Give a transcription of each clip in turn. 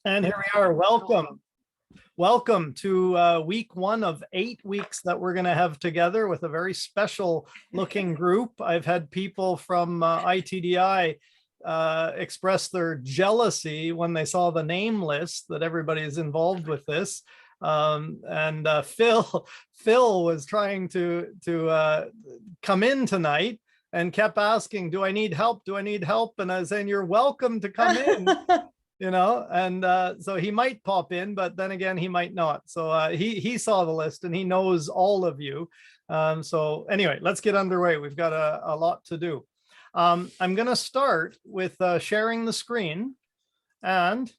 And here we are. Welcome. Welcome to week one of 8 weeks that we're going to have together with a very special looking group. I've had people from ITDI express their jealousy when they saw the name list that everybody is involved with this. Phil was trying to come in tonight and kept asking, do I need help? Do I need help? And I was saying, you're welcome to come in. So he might pop in, but then again, he might not. So he saw the list and he knows all of you. So anyway, let's get underway. We've got a lot to do. I'm going to start with sharing the screen and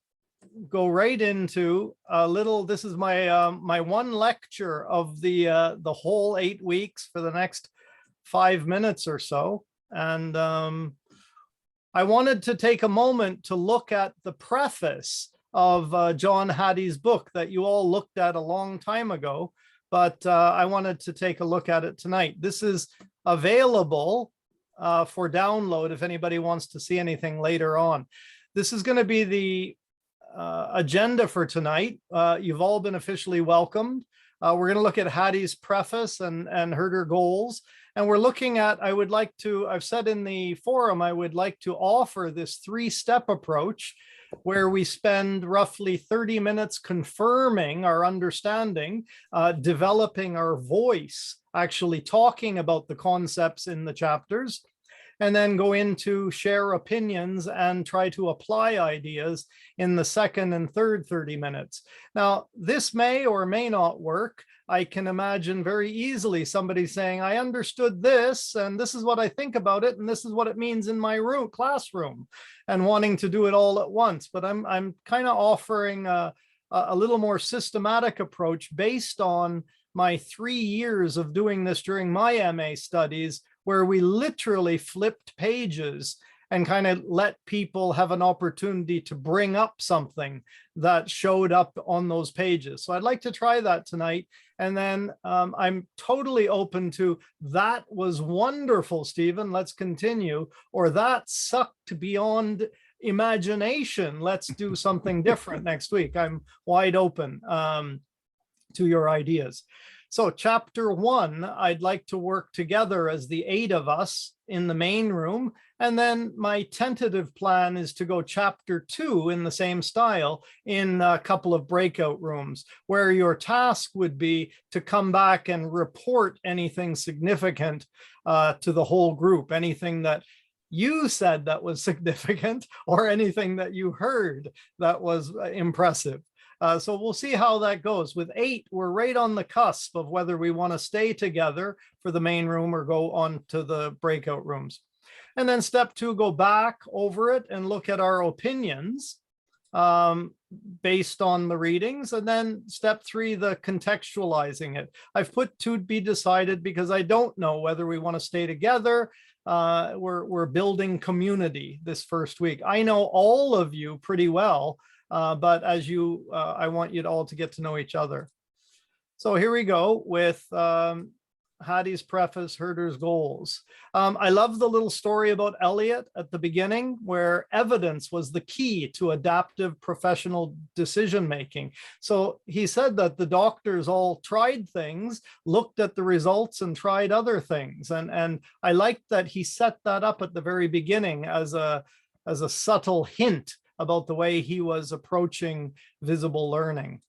go right into a little. This is my my one lecture of the whole 8 weeks for the next 5 minutes or so. And I wanted to take a moment to look at the preface of John Hattie's book that you all looked at a long time ago, but I wanted to take a look at it tonight. This is available for download if anybody wants to see anything later on. This is going to be the agenda for tonight. You've all been officially welcomed. We're going to look at Hattie's preface and Herder goals. And we're looking at, I've said in the forum, I would like to offer this 3-step approach where we spend roughly 30 minutes confirming our understanding, developing our voice, actually talking about the concepts in the chapters, and then go into share opinions and try to apply ideas in the second and third 30 minutes. Now, this may or may not work. I can imagine very easily somebody saying, I understood this, and this is what I think about it, and this is what it means in my classroom, and wanting to do it all at once. But I'm kind of offering a little more systematic approach based on my 3 years of doing this during my MA studies, where we literally flipped pages and kind of let people have an opportunity to bring up something that showed up on those pages. So I'd like to try that tonight. And then I'm totally open to, that was wonderful, Stephen, let's continue, or that sucked beyond imagination, let's do something different next week. I'm wide open to your ideas. So chapter 1, I'd like to work together as the 8 of us in the main room. And then my tentative plan is to go chapter 2 in the same style in a couple of breakout rooms, where your task would be to come back and report anything significant to the whole group, anything that you said that was significant or anything that you heard that was impressive. So we'll see how that goes. With 8, we're right on the cusp of whether we want to stay together for the main room or go on to the breakout rooms. And then step 2, go back over it and look at our opinions based on the readings. And then step 3, the contextualizing it. I've put to be decided because I don't know whether we want to stay together. We're building community this first week. I know all of you pretty well. But as I want you all to get to know each other. So here we go with Hattie's preface, Herder's goals. I love the little story about Eliot at the beginning, where evidence was the key to adaptive professional decision-making. So he said that the doctors all tried things, looked at the results and tried other things. And I liked that he set that up at the very beginning as a subtle hint about the way he was approaching visible learning.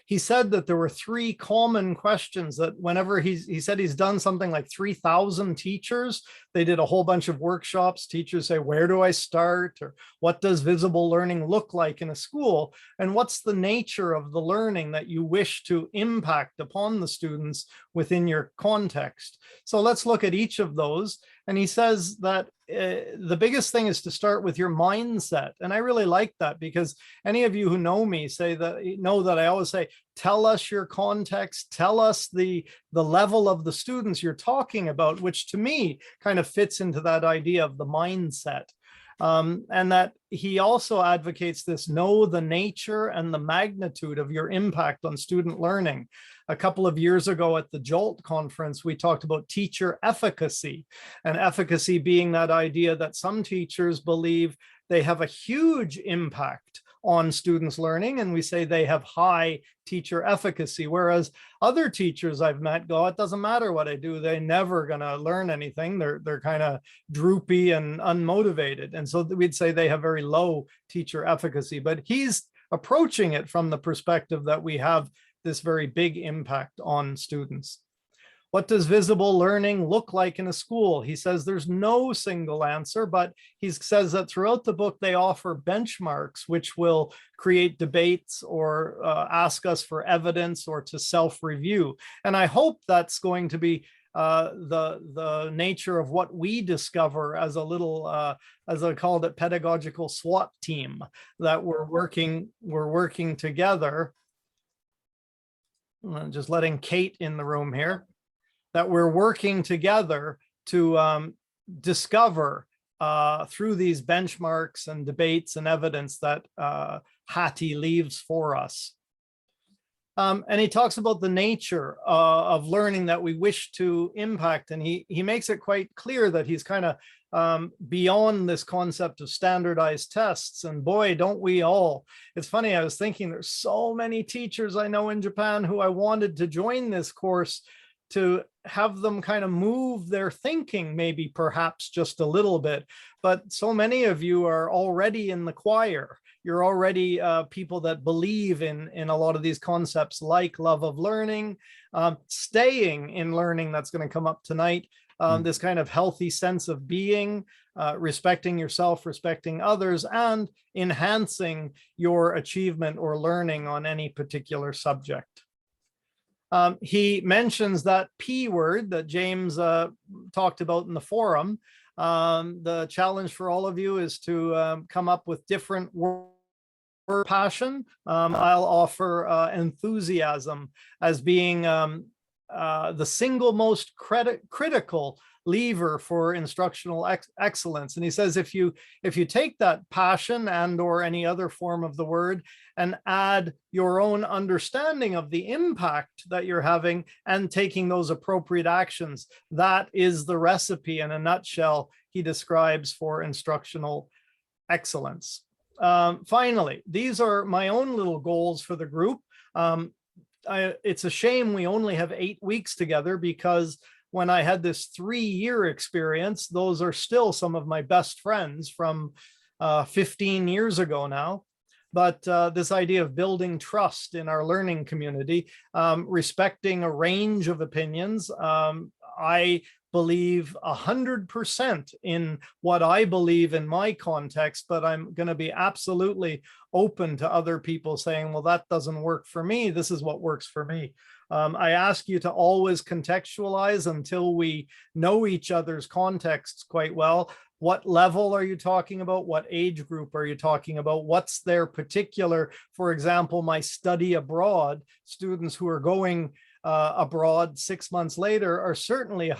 He said that there were 3 common questions that whenever he said he's done something like 3,000 teachers, they did a whole bunch of workshops. Teachers say, where do I start? Or what does visible learning look like in a school? And what's the nature of the learning that you wish to impact upon the students within your context? So let's look at each of those. And he says that the biggest thing is to start with your mindset. And I really like that, because any of you who know me know that I always say, tell us your context, tell us the level of the students you're talking about, which to me kind of fits into that idea of the mindset. And that he also advocates this: know the nature and the magnitude of your impact on student learning. A couple of years ago at the JOLT conference, we talked about teacher efficacy, and efficacy being that idea that some teachers believe they have a huge impact on students' learning, and we say they have high teacher efficacy. Whereas other teachers I've met go, it doesn't matter what I do, they're never going to learn anything. They're kind of droopy and unmotivated. And so we'd say they have very low teacher efficacy. But he's approaching it from the perspective that we have this very big impact on students. What does visible learning look like in a school? He says there's no single answer, but he says that throughout the book, they offer benchmarks, which will create debates or ask us for evidence or to self-review. And I hope that's going to be the nature of what we discover as a little, as I called it, pedagogical SWAT team, that we're working together. I'm just letting Kate in the room here. That we're working together to discover through these benchmarks and debates and evidence that Hattie leaves for us. And he talks about the nature of learning that we wish to impact. And he makes it quite clear that he's kind of beyond this concept of standardized tests. And boy, don't we all. It's funny, I was thinking there's so many teachers I know in Japan who I wanted to join this course to have them kind of move their thinking, maybe perhaps just a little bit. But so many of you are already in the choir. You're already people that believe in a lot of these concepts like love of learning, staying in learning, that's going to come up tonight, this kind of healthy sense of being, respecting yourself, respecting others, and enhancing your achievement or learning on any particular subject. He mentions that P word that James talked about in the forum. The challenge for all of you is to come up with different words. Passion. I'll offer enthusiasm as being the single most critical lever for instructional excellence. And he says if you take that passion and or any other form of the word and add your own understanding of the impact that you're having and taking those appropriate actions, that is the recipe in a nutshell he describes for instructional excellence. Finally, these are my own little goals for the group. It's a shame we only have 8 weeks together, because when I had this 3-year experience, those are still some of my best friends from 15 years ago now. But this idea of building trust in our learning community, respecting a range of opinions, I believe 100% in what I believe in my context, but I'm going to be absolutely open to other people saying, well, that doesn't work for me. This is what works for me. I ask you to always contextualize until we know each other's contexts quite well. What level are you talking about? What age group are you talking about? What's their particular, for example, my study abroad, students who are going abroad 6 months later are certainly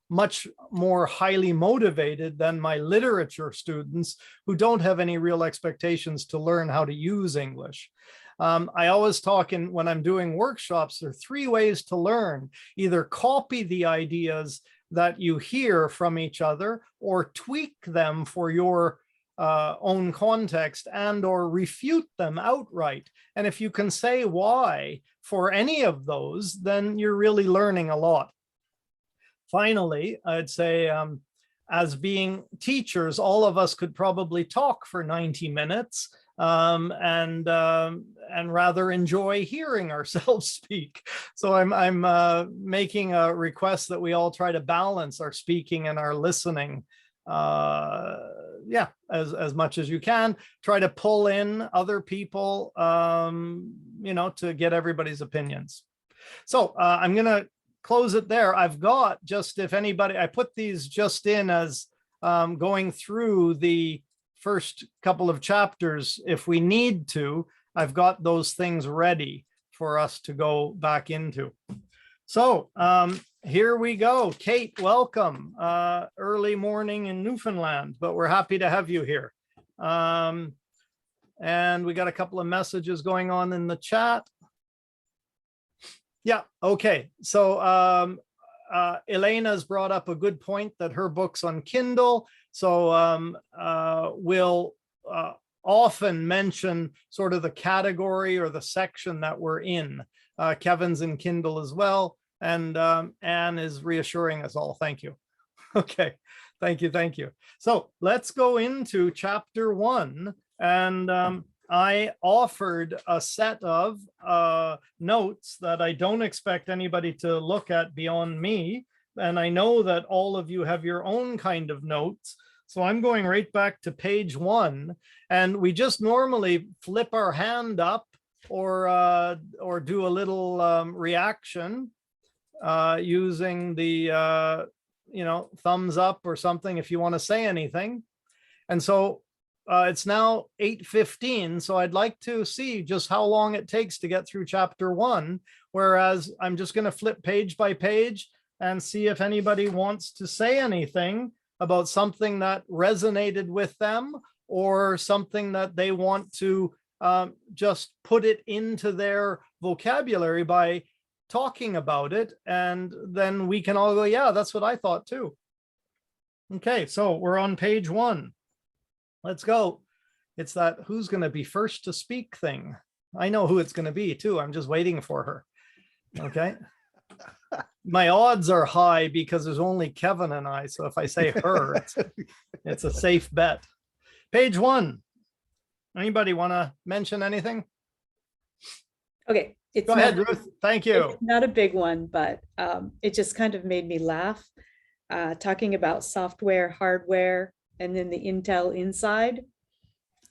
much more highly motivated than my literature students who don't have any real expectations to learn how to use English. I always talk when I'm doing workshops, there are 3 ways to learn. Either copy the ideas that you hear from each other, or tweak them for your own context, and or refute them outright. And if you can say why for any of those, then you're really learning a lot. Finally, I'd say as being teachers, all of us could probably talk for 90 minutes and rather enjoy hearing ourselves speak. So I'm making a request that we all try to balance our speaking and our listening. Yeah, as much as you can. Try to pull in other people, you know, to get everybody's opinions. So I'm going to close it there. I've got just, if anybody, I put these just in as going through the first couple of chapters. If we need to, I've got those things ready for us to go back into. So here we go. Kate, welcome. Early morning in Newfoundland, but we're happy to have you here. And we got a couple of messages going on in the chat. Yeah, okay. So Elena's brought up a good point that her book's on Kindle. So we'll often mention sort of the category or the section that we're in. Kevin's in Kindle as well. And Anne is reassuring us all. Thank you. Okay. Thank you. Thank you. So let's go into chapter 1. And I offered a set of notes that I don't expect anybody to look at beyond me. And I know that all of you have your own kind of notes. So I'm going right back to page 1. And we just normally flip our hand up or do a little reaction using the thumbs up or something if you want to say anything. And so it's now 8:15, so I'd like to see just how long it takes to get through chapter 1, whereas I'm just going to flip page by page and see if anybody wants to say anything about something that resonated with them or something that they want to just put it into their vocabulary by talking about it. And then we can all go, yeah, that's what I thought too. Okay, so we're on page 1. Let's go. It's that who's going to be first to speak thing. I know who it's going to be too. I'm just waiting for her. Okay. My odds are high because there's only Kevin and I. So if I say her, it's a safe bet. Page 1. Anybody want to mention anything? Okay. Go ahead, Ruth. Thank you. It's not a big one, but it just kind of made me laugh. Talking about software, hardware, and then the Intel Inside.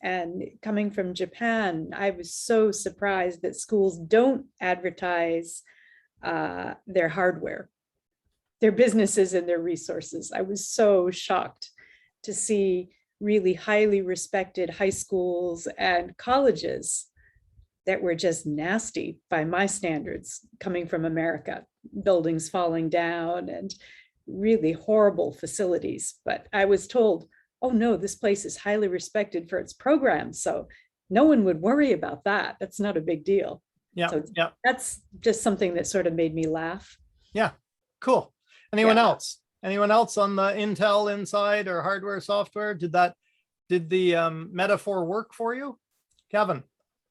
And coming from Japan, I was so surprised that schools don't advertise their hardware, their businesses and their resources. I was so shocked to see really highly respected high schools and colleges that were just nasty by my standards coming from America, buildings falling down and really horrible facilities. But I was told, oh no, this place is highly respected for its programs. So no one would worry about that. That's not a big deal. Yeah. So yeah. That's just something that sort of made me laugh. Yeah. Cool. Anyone else? Anyone else on the Intel Inside or hardware software? Did the metaphor work for you? Kevin?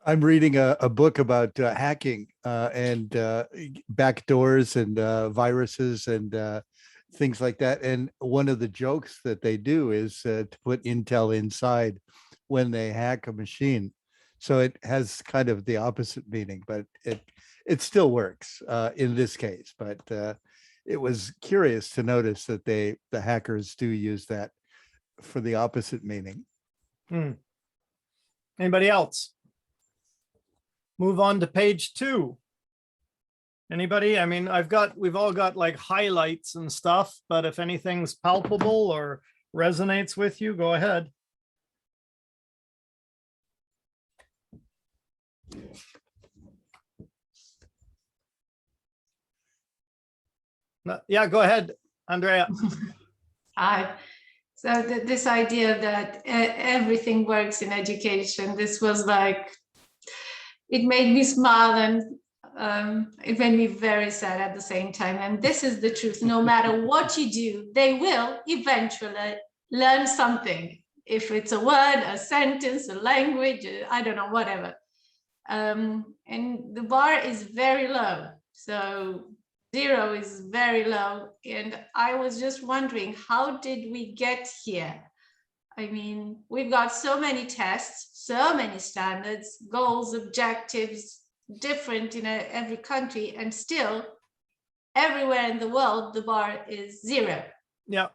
I'm reading a book about hacking and backdoors and viruses and things like that. And one of the jokes that they do is to put Intel inside when they hack a machine. So it has kind of the opposite meaning, but it still works in this case. But it was curious to notice that the hackers do use that for the opposite meaning. Anybody else? Move on to page 2. Anybody? I mean, we've all got like highlights and stuff, but if anything's palpable or resonates with you, go ahead. Yeah, go ahead, Andrea. Hi. So this idea that everything works in education, this was like, it made me smile and it made me very sad at the same time. And this is the truth. No matter what you do, they will eventually learn something. If it's a word, a sentence, a language, I don't know, whatever. And the bar is very low. So 0 is very low. And I was just wondering, how did we get here? I mean, we've got so many tests, so many standards, goals, objectives, different in every country, and still everywhere in the world, the bar is 0. Yeah.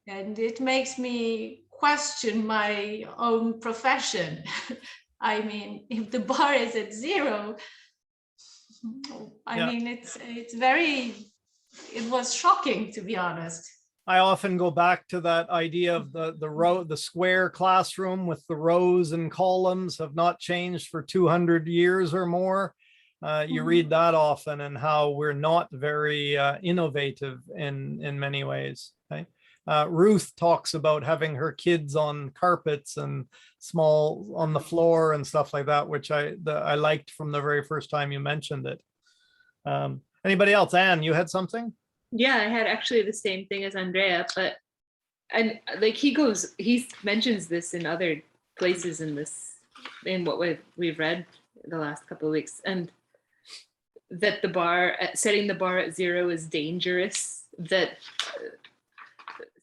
And it makes me question my own profession. I mean, if the bar is at 0, I mean, it was shocking, to be honest. I often go back to that idea of the square classroom with the rows and columns have not changed for 200 years or more. You read that often and how we're not very innovative in many ways. Okay? Ruth talks about having her kids on carpets and small on the floor and stuff like that, which I liked from the very first time you mentioned it. Anybody else? Anne, you had something? Yeah, I had actually the same thing as Andrea, but and like he mentions this in other places in this, in what we've read the last couple of weeks, and that the bar, setting the bar at 0 is dangerous, that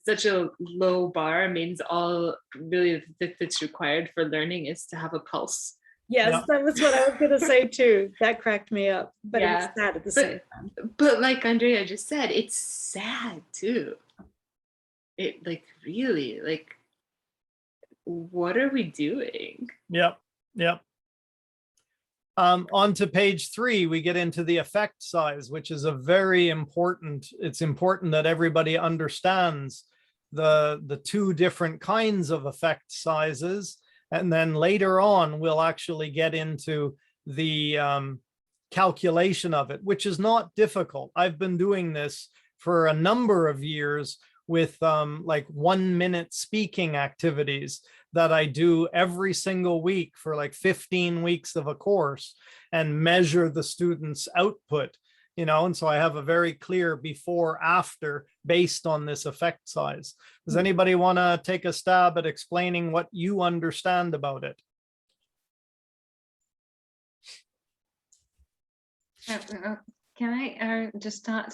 such a low bar means all really that's required for learning is to have a pulse. Yes, Yeah. that was what I was gonna say too. That cracked me up, but it was Yeah, sad at the but- same time. But like Andrea just said, it's sad too. It like really like, what are we doing? Yep, yep. On to page 3, we get into the effect size, which is a very important, it's important that everybody understands the two different kinds of effect sizes. And then later on, we'll actually get into the calculation of it, which is not difficult. I've been doing this for a number of years with like 1 minute speaking activities that I do every single week for like 15 weeks of a course and measure the students' output, you know, and so I have a very clear before after based on this effect size. Does anybody want to take a stab at explaining what you understand about it? Can I just start?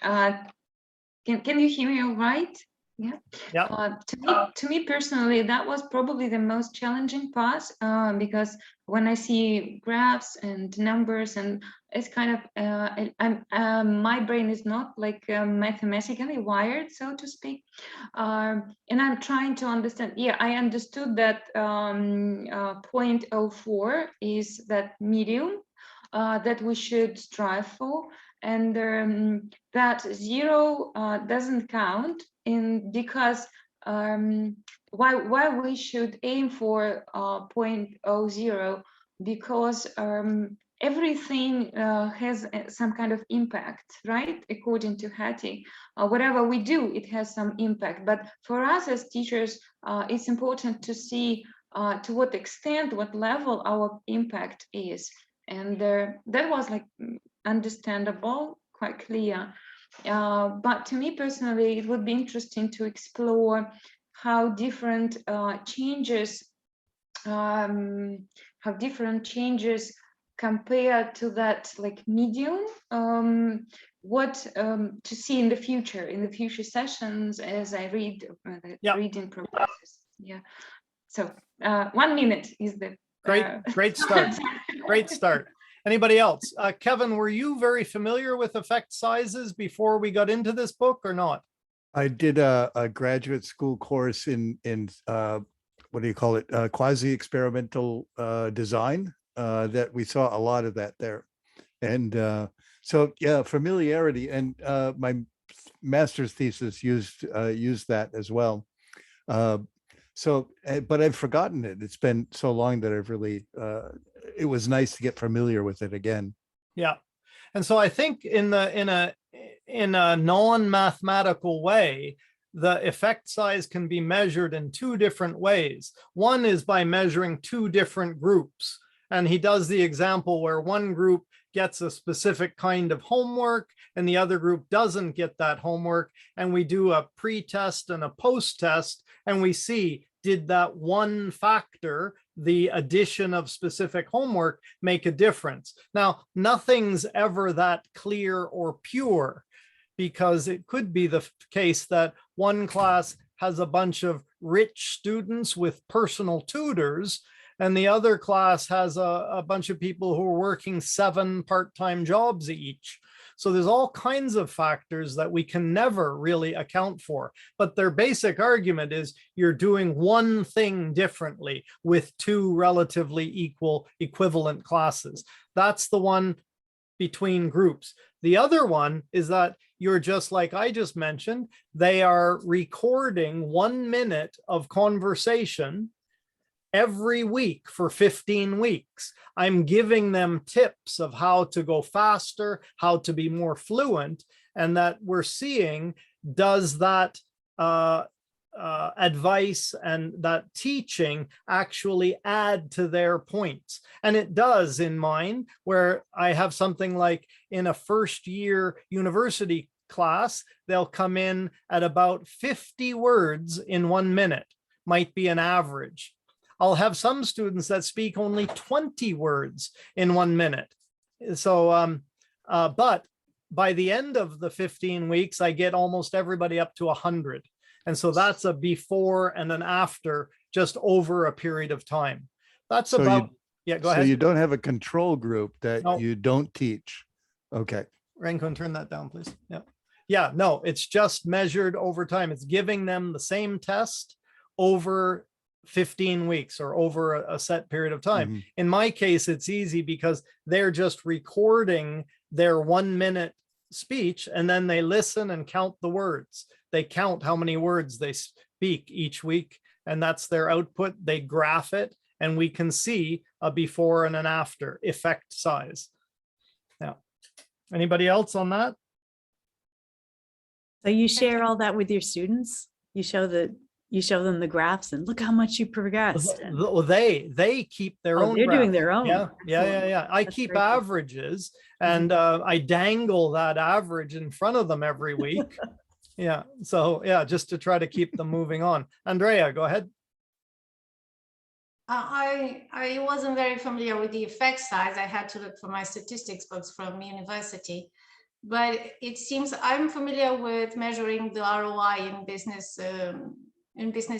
Can you hear me all right? Yeah. Yeah. To me personally, that was probably the most challenging part because when I see graphs and numbers, and it's kind of my brain is not like mathematically wired, so to speak, and I'm trying to understand. Yeah, I understood that 0.04 is that medium that we should strive for, and that 0 doesn't count in because why we should aim for 0.00, because everything has some kind of impact, right? According to Hattie, whatever we do, it has some impact. But for us as teachers, it's important to see to what extent, what level our impact is. And that was like understandable, quite clear. But to me personally, it would be interesting to explore how different changes compare to that like medium. What to see in the future sessions as I read Yep. reading progresses. Yeah. So 1 minute is the Great start. Great start. Anybody else? Kevin, were you very familiar with effect sizes before we got into this book or not? I did a graduate school course in what do you call it? Quasi-experimental design that we saw a lot of that there. And so, yeah, familiarity, and my master's thesis used that as well. So, but I've forgotten it. It's been so long that I've really, it was nice to get familiar with it again. Yeah. And so I think in a non-mathematical way, the effect size can be measured in two different ways. One is by measuring two different groups. And he does the example where one group gets a specific kind of homework and the other group doesn't get that homework. And we do a pre-test and a post-test, and we see, did that one factor, the addition of specific homework, make a difference? Now, nothing's ever that clear or pure, because it could be the case that one class has a bunch of rich students with personal tutors, and the other class has a bunch of people who are working 7 part-time jobs each. So there's all kinds of factors that we can never really account for. But their basic argument is you're doing one thing differently with two relatively equivalent classes. That's the one between groups. The other one is that you're just like I just mentioned, they are recording 1 minute of conversation every week for 15 weeks. I'm giving them tips of how to go faster, how to be more fluent, and that we're seeing, does that advice and that teaching actually add to their points? And it does in mine, where I have something like in a first year university class, they'll come in at about 50 words in 1 minute, might be an average. I'll have some students that speak only 20 words in 1 minute. So, but by the end of the 15 weeks, I get almost everybody up to 100. And so that's a before and an after just over a period of time. That's So about, yeah, go So ahead. you don't have a control group that No. you don't teach. Okay. Rancon, turn that down, please. Yeah. Yeah, no, it's just measured over time. It's giving them the same test over 15 weeks or over a set period of time. Mhm. In my case, it's easy because they're just recording their 1 minute speech and then they listen and count the words. They count how many words they speak each week, and that's their output. They graph it, and we can see a before and an after effect size. Yeah. Anybody else on that? So you share all that with your students? You show them the graphs and look how much you progressed. and- Well, they keep their Oh, own. they're doing graph. their own. Yeah. Excellent. I That's keep very good. averages and I dangle that average in front of them every week. Yeah. So yeah, just to try to keep them moving on. Andrea, go ahead. I wasn't very familiar with the effect size. I had to look for my statistics books from university. But it seems I'm familiar with measuring the ROI in business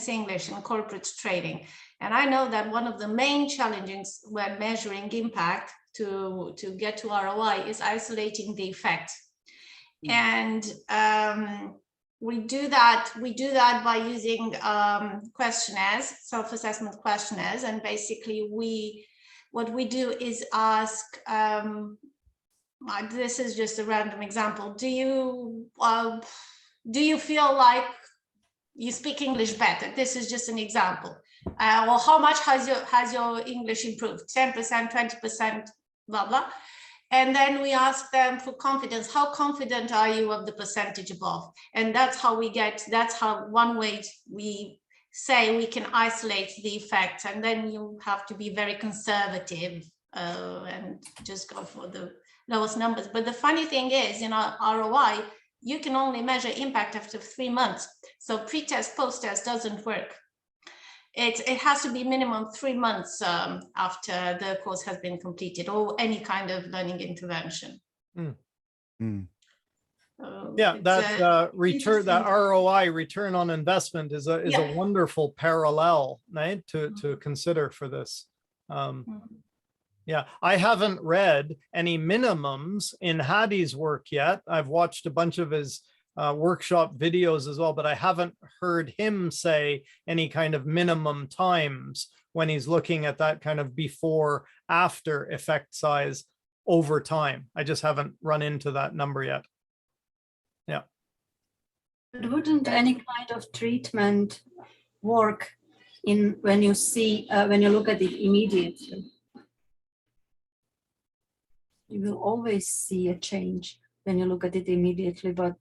English and corporate trading. And I know that one of the main challenges when measuring impact to get to ROI is isolating the effect. And we do that by using questionnaires, self-assessment questionnaires. And basically what we do is ask, this is just a random example. Do you feel like you speak English better? This is just an example. Or how much has your English improved? 10%, 20%, blah, blah. And then we ask them for confidence. How confident are you of the percentage above? And that's how one way we say we can isolate the effect. And then you have to be very conservative and just go for the lowest numbers. But the funny thing is, in our ROI, you can only measure impact after 3 months. So pre-test, post-test doesn't work. It has to be minimum 3 months after the course has been completed or any kind of learning intervention. Yeah, that return, that interesting. ROI, return on investment, is a Yeah. wonderful parallel, right, to consider for this. Yeah, I haven't read any minimums in Hadi's work yet. I've watched a bunch of his workshop videos as well, but I haven't heard him say any kind of minimum times when he's looking at that kind of before after effect size over time. I just haven't run into that number yet. Yeah. But wouldn't any kind of treatment work in when you see when you look at it immediately? You will always see a change when you look at it immediately, but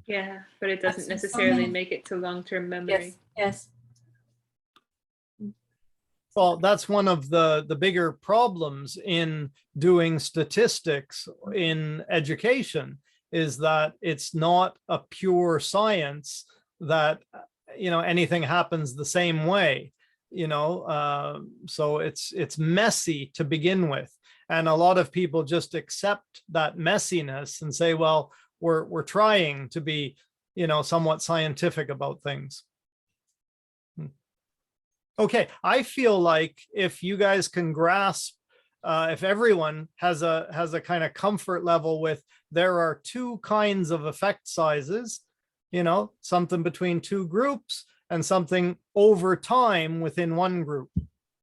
Yeah, but it doesn't That's necessarily something- make it to long-term memory. yes. Well, that's one of the bigger problems in doing statistics in education, is that it's not a pure science that, anything happens the same way, so it's messy to begin with. And a lot of people just accept that messiness and say, well, we're trying to be, somewhat scientific about things. Okay, I feel like if you guys can grasp, if everyone has a kind of comfort level with, there are two kinds of effect sizes, something between two groups and something over time within one group.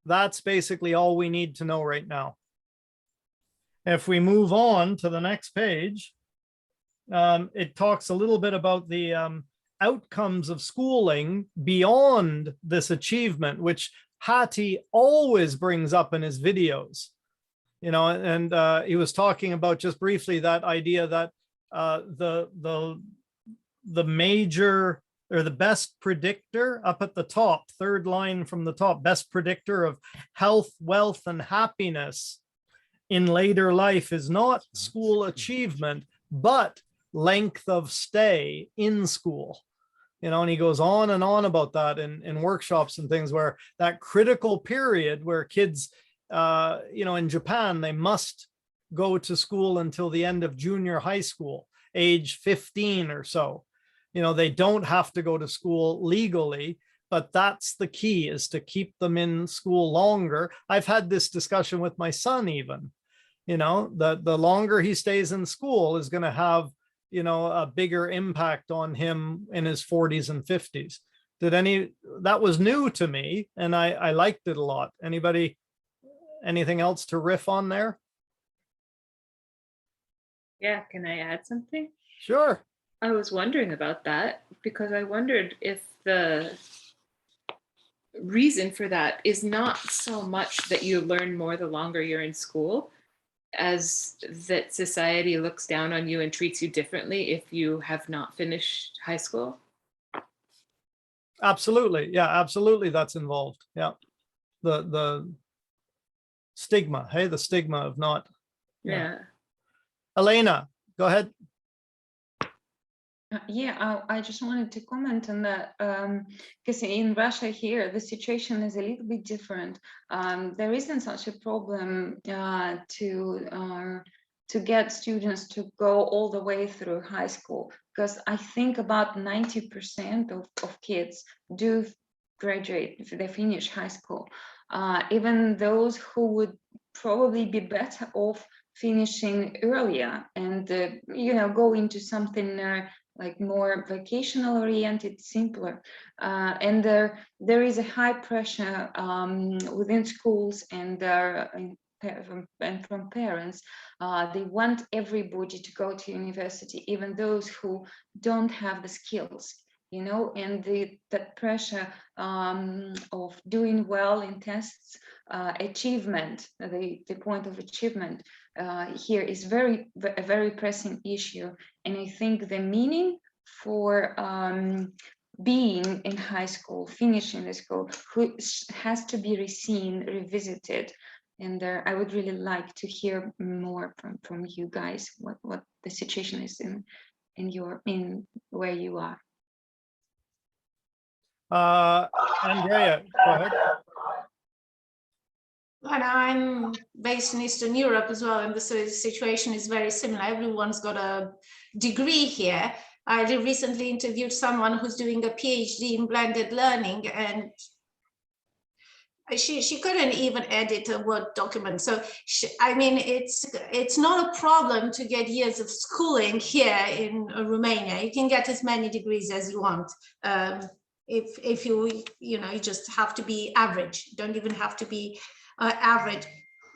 That's basically all we need to know right now. If we move on to the next page, it talks a little bit about the outcomes of schooling beyond this achievement, which Hati always brings up in his videos. And he was talking about just briefly that idea that the major or the best predictor up at the top, third line from the top, best predictor of health, wealth, and happiness in later life is not school achievement, but length of stay in school. and he goes on and on about that in workshops and things, where that critical period where kids, in Japan, they must go to school until the end of junior high school, age 15 or so. They don't have to go to school legally, but that's the key, is to keep them in school longer. I've had this discussion with my son even, the longer he stays in school is going to have, a bigger impact on him in his 40s and 50s. That was new to me, and I liked it a lot. Anybody, anything else to riff on there? Yeah, can I add something? Sure. I was wondering about that because I wondered if the reason for that is not so much that you learn more the longer you're in school, as that society looks down on you and treats you differently if you have not finished high school. Absolutely. Yeah, absolutely. That's involved. Yeah. The stigma, hey, the stigma of not. Yeah. Elena, go ahead. Yeah, I just wanted to comment on that, because in Russia here, the situation is a little bit different. There isn't such a problem to get students to go all the way through high school, because I think about 90% of kids do graduate if they finish high school. Even those who would probably be better off finishing earlier and go into something like more vocational oriented, simpler, and there is a high pressure within schools and from parents. They want everybody to go to university, even those who don't have the skills, and that pressure of doing well in tests, achievement, the point of achievement here is a very pressing issue. And I think the meaning for being in high school, finishing the school, has to be reseen, revisited. And I would really like to hear more from you guys, what the situation is in where you are. Andrea, go ahead. And I'm based in Eastern Europe as well, and the situation is very similar. Everyone's got a degree here. I recently interviewed someone who's doing a PhD in blended learning, and she couldn't even edit a Word document. So it's not a problem to get years of schooling here in Romania. You can get as many degrees as you want. If you just have to be average. You don't even have to be average.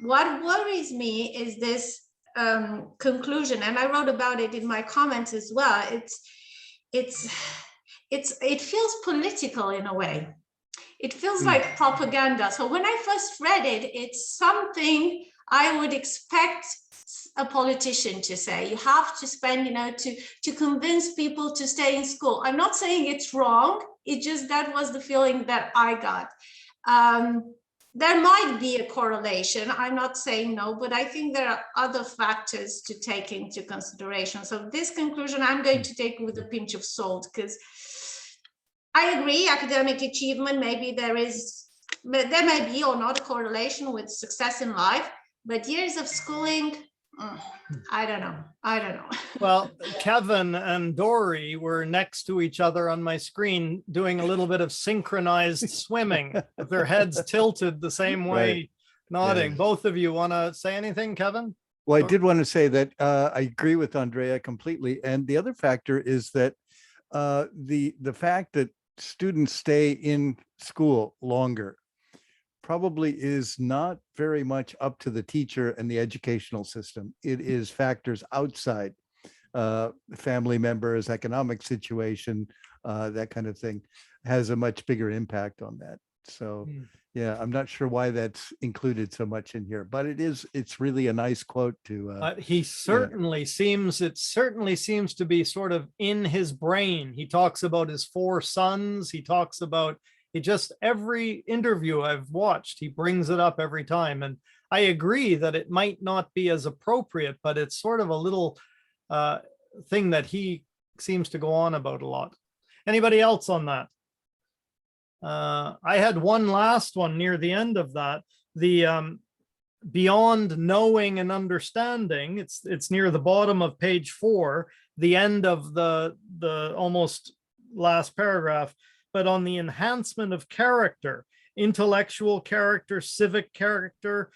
What worries me is this conclusion, and I wrote about it in my comments as well. It feels political in a way. It feels like propaganda. So when I first read it, it's something I would expect a politician to say. You have to spend, to convince people to stay in school. I'm not saying it's wrong. It just, that was the feeling that I got. There might be a correlation. I'm not saying no, but I think there are other factors to take into consideration. So this conclusion I'm going to take with a pinch of salt, because I agree, academic achievement, maybe there may be or not a correlation with success in life, but years of schooling, I don't know. Well, Kevin and Dory were next to each other on my screen doing a little bit of synchronized swimming with their heads tilted the same way, Right. nodding. Yeah. Both of you want to say anything, Kevin? Well, I did want to say that I agree with Andrea completely. And the other factor is that the fact that students stay in school longer probably is not very much up to the teacher and the educational system. It is factors outside, family members, economic situation, that kind of thing has a much bigger impact on that. So yeah, I'm not sure why that's included so much in here, but it's really a nice quote to He certainly seems, it certainly seems to be sort of in his brain. He talks about his 4 sons. He talks about, every interview I've watched, he brings it up every time. And I agree that it might not be as appropriate, but it's sort of a little thing that he seems to go on about a lot. Anybody else on that? I had one last one near the end of that. The beyond knowing and understanding. It's near the bottom of page 4, the end of the almost last paragraph. But on the enhancement of character, intellectual character, civic character,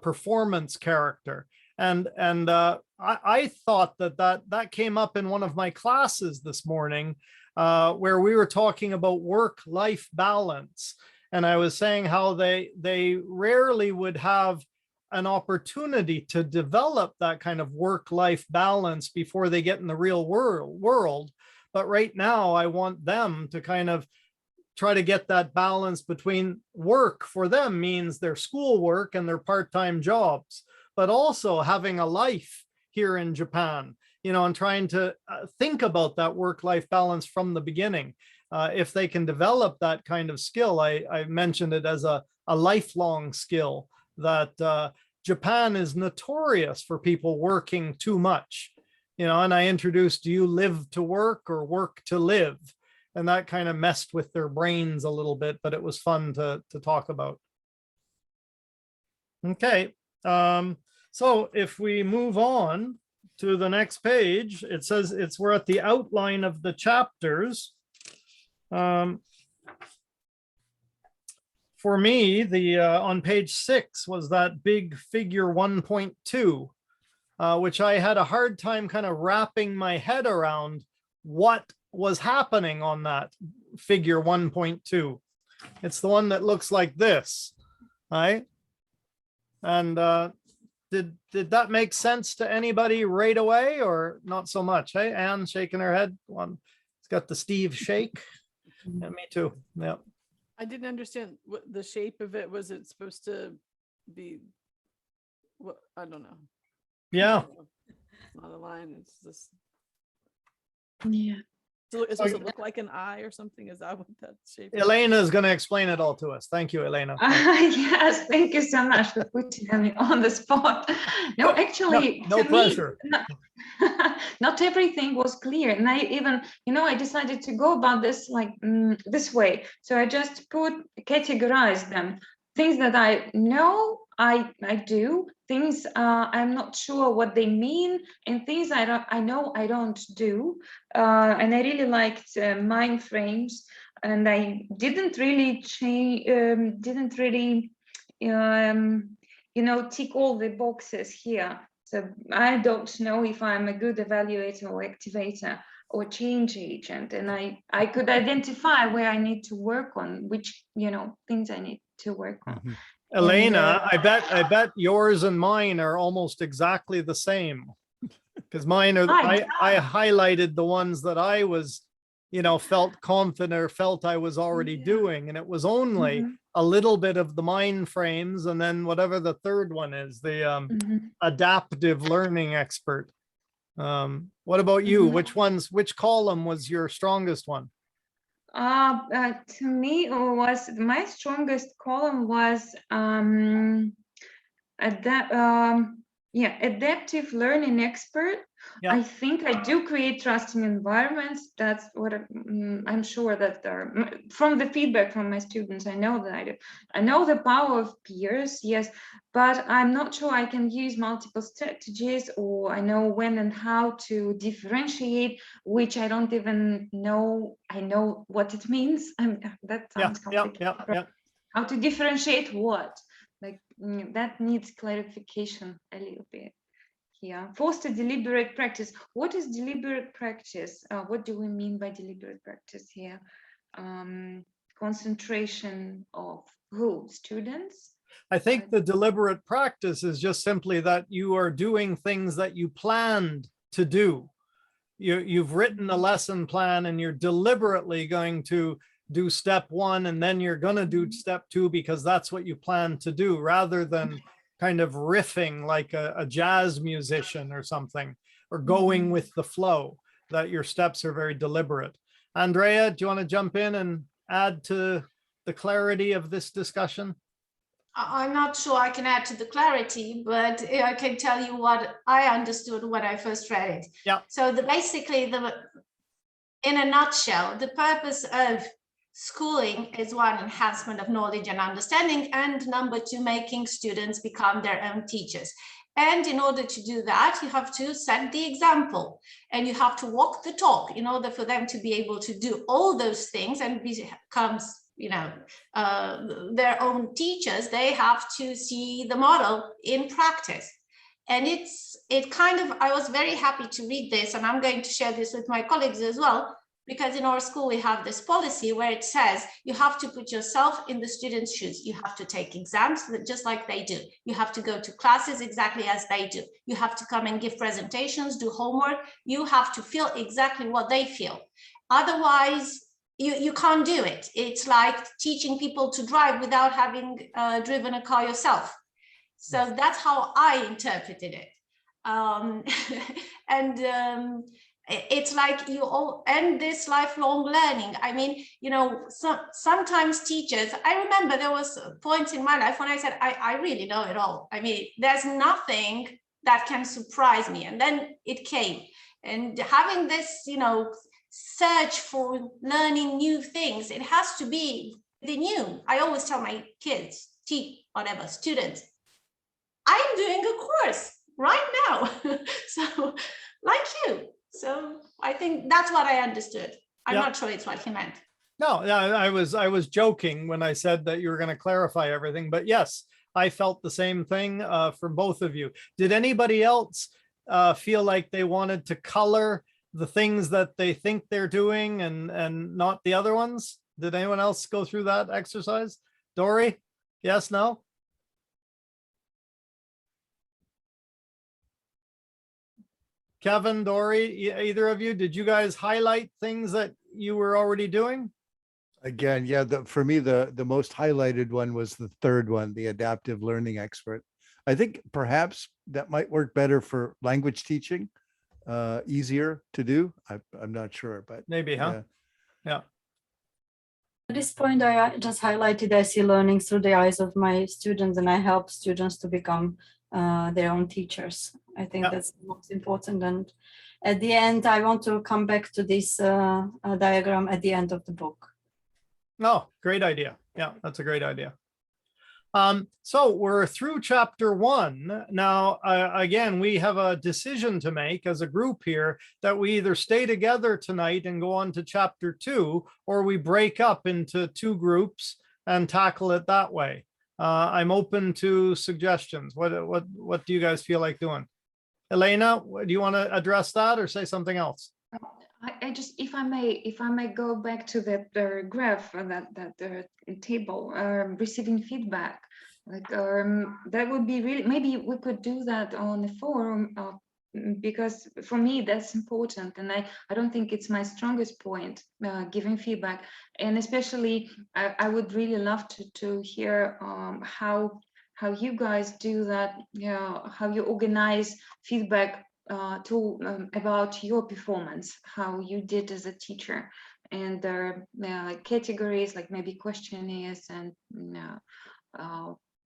performance character. And I thought that came up in one of my classes this morning, where we were talking about work-life balance. And I was saying how they rarely would have an opportunity to develop that kind of work-life balance before they get in the real world. But right now, I want them to kind of try to get that balance between work for them means their schoolwork and their part-time jobs, but also having a life here in Japan, and trying to think about that work-life balance from the beginning. If they can develop that kind of skill, I mentioned it as a lifelong skill, that Japan is notorious for people working too much, and I introduced, do you live to work or work to live? And that kind of messed with their brains a little bit, but it was fun to talk about. Okay, so if we move on to the next page, it says we're at the outline of the chapters. For me, on page 6 was that big figure 1.2, which I had a hard time kind of wrapping my head around what was happening on that figure 1.2. It's the one that looks like this, right? And did that make sense to anybody right away, or not so much? Hey, Anne shaking her head. One, it's got the Steve shake. And me too. Yeah. I didn't understand what the shape of it. Was it supposed to be? What, I don't know. Yeah. It's not a line. It's just. Yeah. So it's supposed to look like an eye or something. Is that what that shape is? Elena is going to explain it all to us. Thank you, Elena. Yes, thank you so much for putting me on the spot. No, actually, no to pressure. Me, not everything was clear, and I even, I decided to go about this like this way. So I just categorize them. Things that I know, I do. Things I'm not sure what they mean, and things I know I don't do. And I really liked mind frames, and I didn't really change. Didn't really, tick all the boxes here. So I don't know if I'm a good evaluator or activator or change agent, and I could identify where I need to work on, which things I need to work on. Mhm. Elena, I bet yours and mine are almost exactly the same, because mine are, I highlighted the ones that I was, felt confident or felt I was already doing. And it was only a little bit of the mind frames. And then whatever the third one is, the adaptive learning expert. What about you? Which column was your strongest one? To me, was my strongest column was adaptive learning expert. Yeah. I think I do create trusting environments. That's what I'm sure that from the feedback from my students, I know that I do. I know the power of peers, yes, but I'm not sure I can use multiple strategies, or I know when and how to differentiate, which I don't even know. I know what it means. That sounds complicated. Yeah. How to differentiate what? Like that needs clarification a little bit. Yeah, foster deliberate practice. What is deliberate practice? What do we mean by deliberate practice here? Concentration of who? Students? I think the deliberate practice is just simply that you are doing things that you planned to do. You've written a lesson plan and you're deliberately going to do step 1, and then you're going to do step 2 because that's what you plan to do, rather than kind of riffing like a jazz musician or something, or going with the flow, that your steps are very deliberate. Andrea, do you want to jump in and add to the clarity of this discussion? I'm not sure I can add to the clarity, but I can tell you what I understood when I first read it. Yeah. So basically in a nutshell, the purpose of schooling is one, enhancement of knowledge and understanding, and number two, making students become their own teachers. And in order to do that, you have to set the example and you have to walk the talk in order for them to be able to do all those things and becomes, their own teachers. They have to see the model in practice. And I was very happy to read this, and I'm going to share this with my colleagues as well, because in our school we have this policy where it says you have to put yourself in the students' shoes. You have to take exams just like they do. You have to go to classes exactly as they do. You have to come and give presentations, do homework. You have to feel exactly what they feel. Otherwise, you can't do it. It's like teaching people to drive without having driven a car yourself. So that's how I interpreted it. It's like you all end this lifelong learning. I mean, sometimes teachers, I remember there was points in my life when I said, I really know it all. I mean, there's nothing that can surprise me. And then it came. And having this, search for learning new things, it has to be the new. I always tell my kids, students, I'm doing a course right now. So like you. So I think that's what I understood. I'm not sure it's what he meant. No, I was joking when I said that you were going to clarify everything, but yes, I felt the same thing from both of you. Did anybody else feel like they wanted to color the things that they think they're doing and not the other ones? Did anyone else go through that exercise? Dory? Yes, no? Kevin, Dory, either of you, did you guys highlight things that you were already doing? Again, yeah, for me, the most highlighted one was the third one, the adaptive learning expert. I think perhaps that might work better for language teaching, easier to do. I'm not sure, but maybe, huh? Yeah. At this point, I just highlighted SE learning through the eyes of my students, and I help students to become their own teachers. I think that's the most important. And at the end, I want to come back to this diagram at the end of the book. Oh, great idea. Yeah, that's a great idea. So we're through chapter 1. Now, again, we have a decision to make as a group here that we either stay together tonight and go on to chapter 2, or we break up into 2 groups and tackle it that way. I'm open to suggestions. What do you guys feel like doing? Elena, do you want to address that or say something else? I just, if I may go back to that graph, that table, receiving feedback, like that would be really, maybe we could do that on the forum, because for me that's important, and I don't think it's my strongest point, giving feedback, and especially I would really love to hear how you guys do that, how you organize feedback about your performance, how you did as a teacher, and there are categories like maybe questionnaires and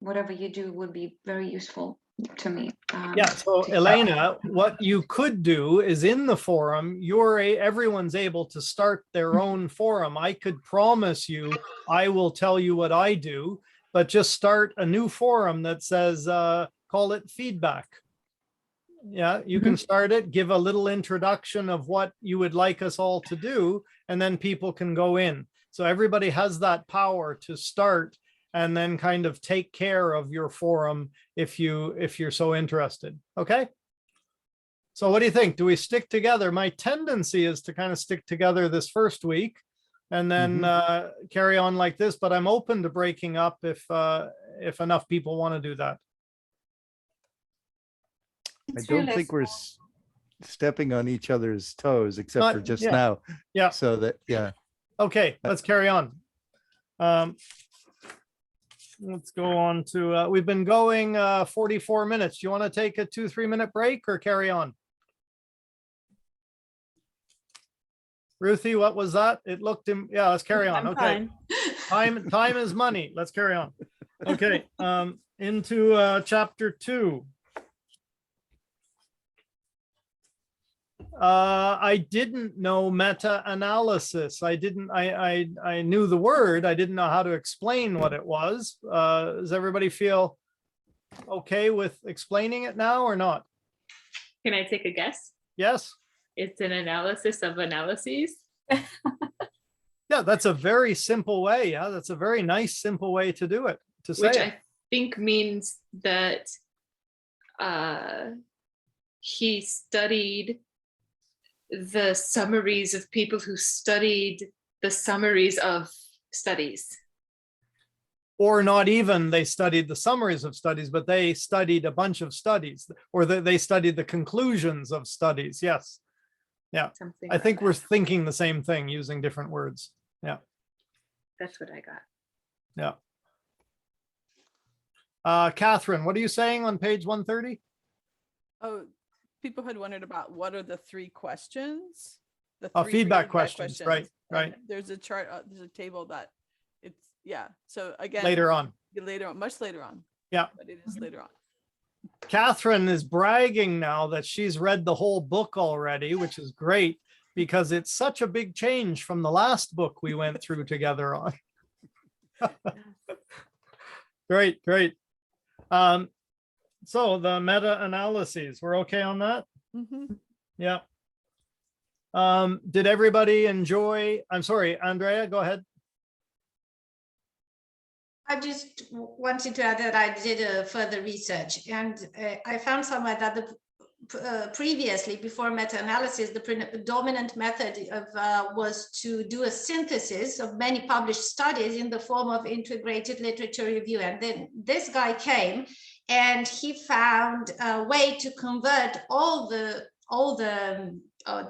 whatever you do would be very useful to me. Yeah, so Elena, what you could do is in the forum, everyone's able to start their own forum. I could promise you, I will tell you what I do, but just start a new forum that says, call it feedback. Yeah, you can start it, give a little introduction of what you would like us all to do, and then people can go in. So everybody has that power to start and then kind of take care of your forum if you're so interested. Okay. So what do you think? Do we stick together? My tendency is to kind of stick together this first week and then carry on like this, but I'm open to breaking up if enough people want to do that. I don't think we're stepping on each other's toes except for just now. Yeah. So that, yeah. Okay, let's carry on. Let's go on to, we've been going 44 minutes. Do you want to take a 2-3 minute break or carry on? Ruthie, what was that? It looked, yeah, let's carry on. Okay. Time is money. Let's carry on. Okay, into chapter 2. I didn't know meta-analysis. I knew the word. I didn't know how to explain what it was. Does everybody feel okay with explaining it now or not? Can I take a guess? Yes? It's an analysis of analyses. Yeah, that's a very simple way. Yeah, that's a very nice, simple way to do it, to say Which it. I think means that he studied the summaries of people who studied the summaries of studies. Or not even they studied the summaries of studies, but they studied a bunch of studies, or they studied the conclusions of studies. Yes. Yeah. Something I like think we're that. thinking the same thing using different words. Yeah. That's what I got. Yeah. Catherine, what are you saying on page 130? Oh, people had wondered about what are the three questions? The Oh, three feedback questions, right, right. And there's a chart, there's a table that it's, yeah. So again. Later on. Later on, much later on. Yeah. But it is later on. Catherine is bragging now that she's read the whole book already, which is great because it's such a big change from the last book we went through together on. Great, great. So the meta-analyses, we're okay on that? Mhm. Yeah. Did everybody enjoy? I'm sorry, Andrea, go ahead. I just wanted to add that I did a further research, and I found somewhere that previously, before meta-analysis, the predominant method was to do a synthesis of many published studies in the form of integrated literature review. And then this guy came and he found a way to convert all the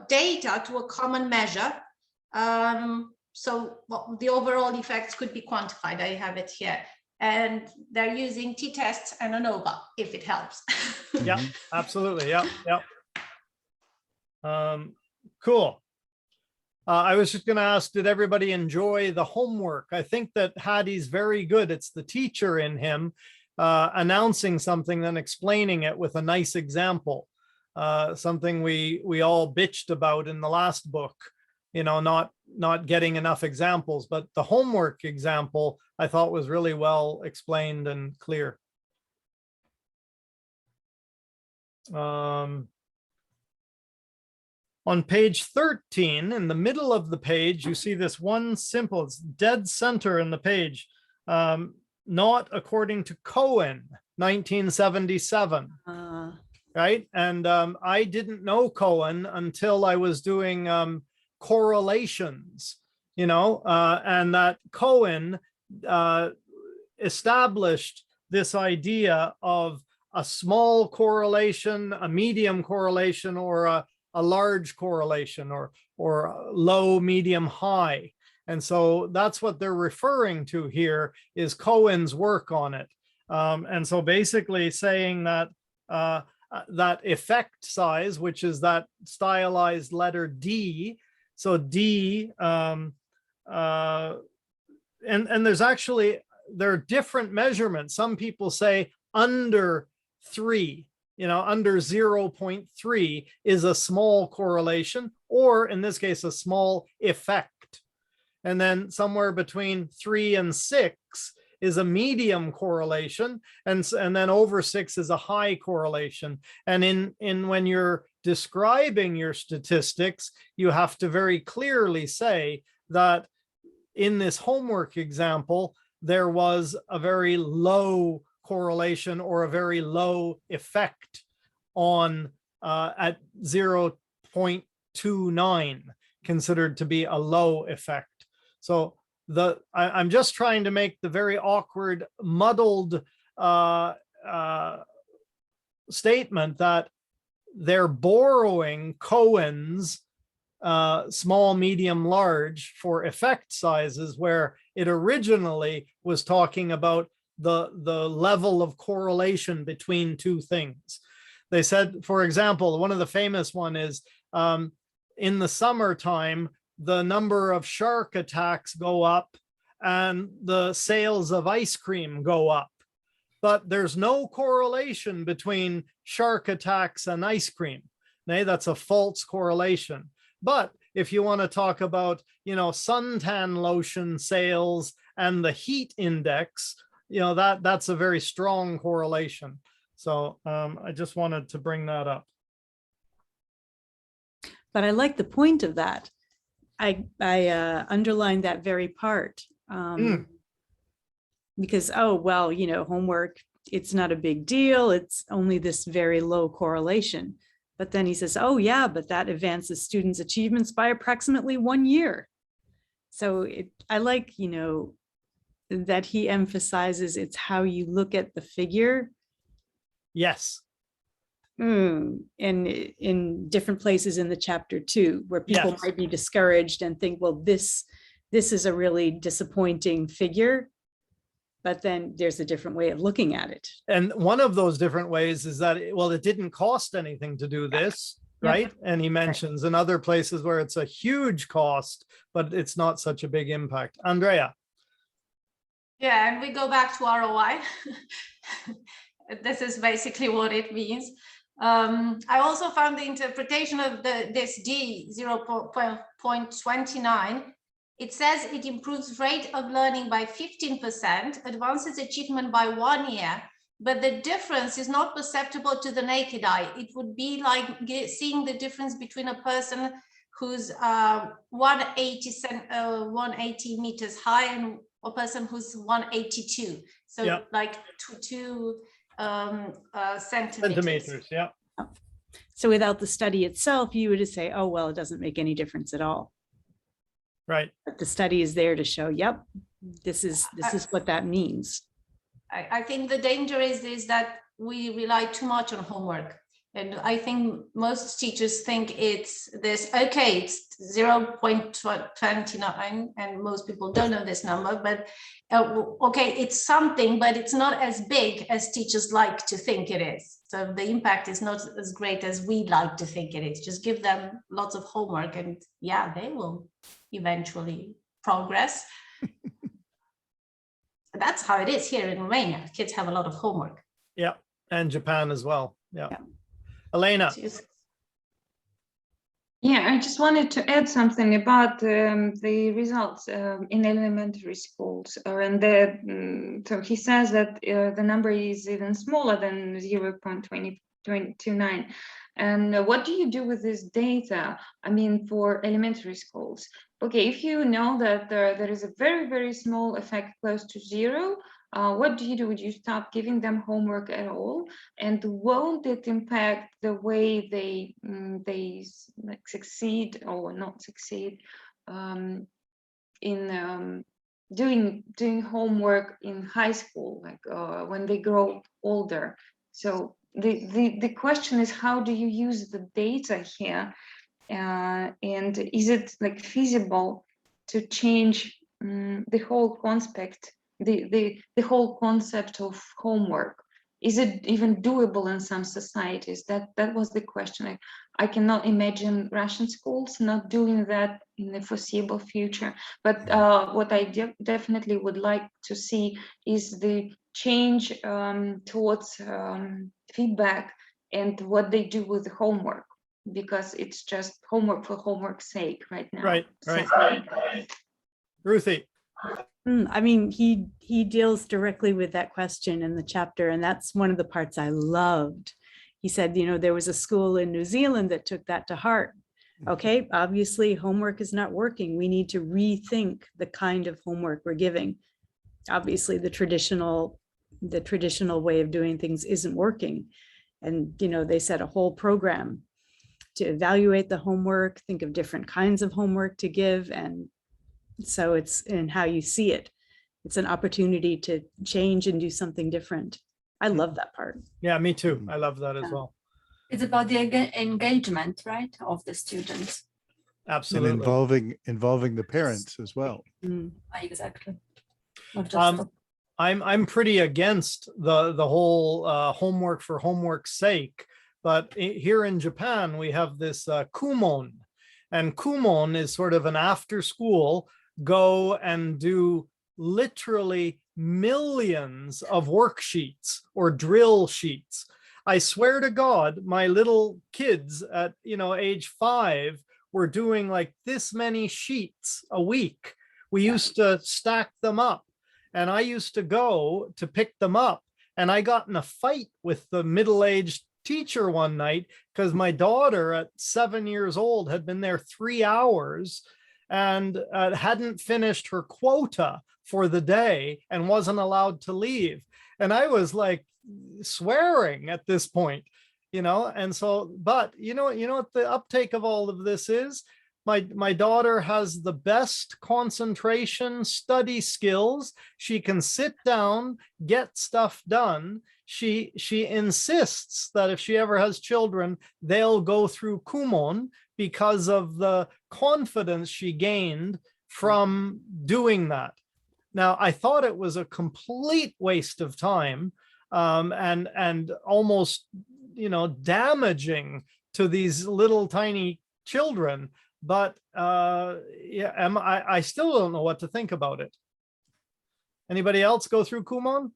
data to a common measure. So the overall effects could be quantified. I have it here. And they're using t-tests and ANOVA, if it helps. Yeah, absolutely. Yeah, yeah. Cool. I was just going to ask, did everybody enjoy the homework? I think that Hattie's very good. It's the teacher in him announcing something, then explaining it with a nice example. Something we all bitched about in the last book. You know, not getting enough examples, but the homework example I thought was really well explained and clear. On page 13, in the middle of the page, you see this one simple, it's dead center in the page, not according to Cohen, 1977. Right? And I didn't know Cohen until I was doing correlations, you know, and that Cohen established this idea of a small correlation, a medium correlation, or a large correlation, or low, medium, high. And so that's what they're referring to here is Cohen's work on it. And so basically saying that that effect size, which is that stylized letter D, so D, and there's actually, there are different measurements. Some people say under 3, you know, under 0.3 is a small correlation, or in this case, a small effect. And then somewhere between 3 and 6 is a medium correlation, and then over 6 is a high correlation. And in when you're describing your statistics, you have to very clearly say that in this homework example, there was a very low correlation or a very low effect on at 0.29, considered to be a low effect. So I'm just trying to make the very awkward, muddled statement that they're borrowing Cohen's small, medium, large for effect sizes, where it originally was talking about the level of correlation between two things. They said, for example, one of the famous one is in the summertime, the number of shark attacks go up and the sales of ice cream go up. But there's no correlation between shark attacks and ice cream. nay, that's a false correlation. But if you want to talk about, suntan lotion sales and the heat index, that's a very strong correlation. So I just wanted to bring that up. But I like the point of that. I underlined that very part. Because, oh, well, homework, it's not a big deal. It's only this very low correlation. But then he says, oh, yeah, but that advances students' achievements by approximately 1 year. So I like, that he emphasizes it's how you look at the figure. Yes. And in different places in the chapter too, where people Yes. might be discouraged and think, well, this is a really disappointing figure. But then there's a different way of looking at it. And one of those different ways is that, it didn't cost anything to do this, Yeah. right? And he mentions in other places where it's a huge cost, but it's not such a big impact. Andrea. Yeah, and we go back to ROI. This is basically what it means. I also found the interpretation of this D 0.29. It says it improves rate of learning by 15%, advances achievement by 1 year, but the difference is not perceptible to the naked eye. It would be like seeing the difference between a person who's 180 meters high and a person who's 182. So Yeah. like two centimeters. Centimeters, yeah. So without the study itself, you would just say, oh, well, it doesn't make any difference at all. Right. But the study is there to show, yep, this is what that means. I think the danger is that we rely too much on homework. And I think most teachers think it's this, okay, it's 0.29, and most people don't know this number, but okay, it's something, but it's not as big as teachers like to think it is. So the impact is not as great as we like to think it is. Just give them lots of homework and yeah, they will eventually progress. That's how it is here in Romania. Kids have a lot of homework. Yeah. And Japan as well. Yeah. Elena. Yeah, I just wanted to add something about the results in elementary schools. So he says that the number is even smaller than 0.2029. And what do you do with this data? I mean, for elementary schools? Okay, if you know that there is a very, very small effect close to zero, what do you do? Would you stop giving them homework at all? And won't it impact the way they like succeed or not succeed in doing homework in high school, like when they grow older? So the question is, how do you use the data here? And is it like feasible to change the whole concept? The whole concept of homework, is it even doable in some societies? That was the question. I cannot imagine Russian schools not doing that in the foreseeable future. But what I definitely would like to see is the change towards feedback and what they do with the homework, because it's just homework for homework's sake right now. Right. So, Ruthie. I mean, he deals directly with that question in the chapter, and that's one of the parts I loved. He said, there was a school in New Zealand that took that to heart. Okay, obviously homework is not working. We need to rethink the kind of homework we're giving. Obviously, the traditional way of doing things isn't working. And, they set a whole program to evaluate the homework, think of different kinds of homework to give. And so it's in how you see it. It's an opportunity to change and do something different. I love that part. Yeah, me too. I love that as well. It's about the engagement, right, of the students. Absolutely. And involving the parents as well. Exactly. Not just I'm pretty against the whole homework for homework's sake, but here in Japan we have this kumon, and kumon is sort of an after school go and do literally millions of worksheets or drill sheets. I swear to God, my little kids at, age 5 were doing like this many sheets a week. We used to stack them up, and I used to go to pick them up, and I got in a fight with the middle-aged teacher one night because my daughter at 7 years old had been there 3 hours and hadn't finished her quota for the day and wasn't allowed to leave. And I was like swearing at this point, and so, but what the uptake of all of this is? My daughter has the best concentration study skills. She can sit down, get stuff done. She insists that if she ever has children, they'll go through Kumon because of the confidence she gained from doing that. Now, I thought it was a complete waste of time, and almost, damaging to these little tiny children. But I still don't know what to think about it. Anybody else go through Kumon?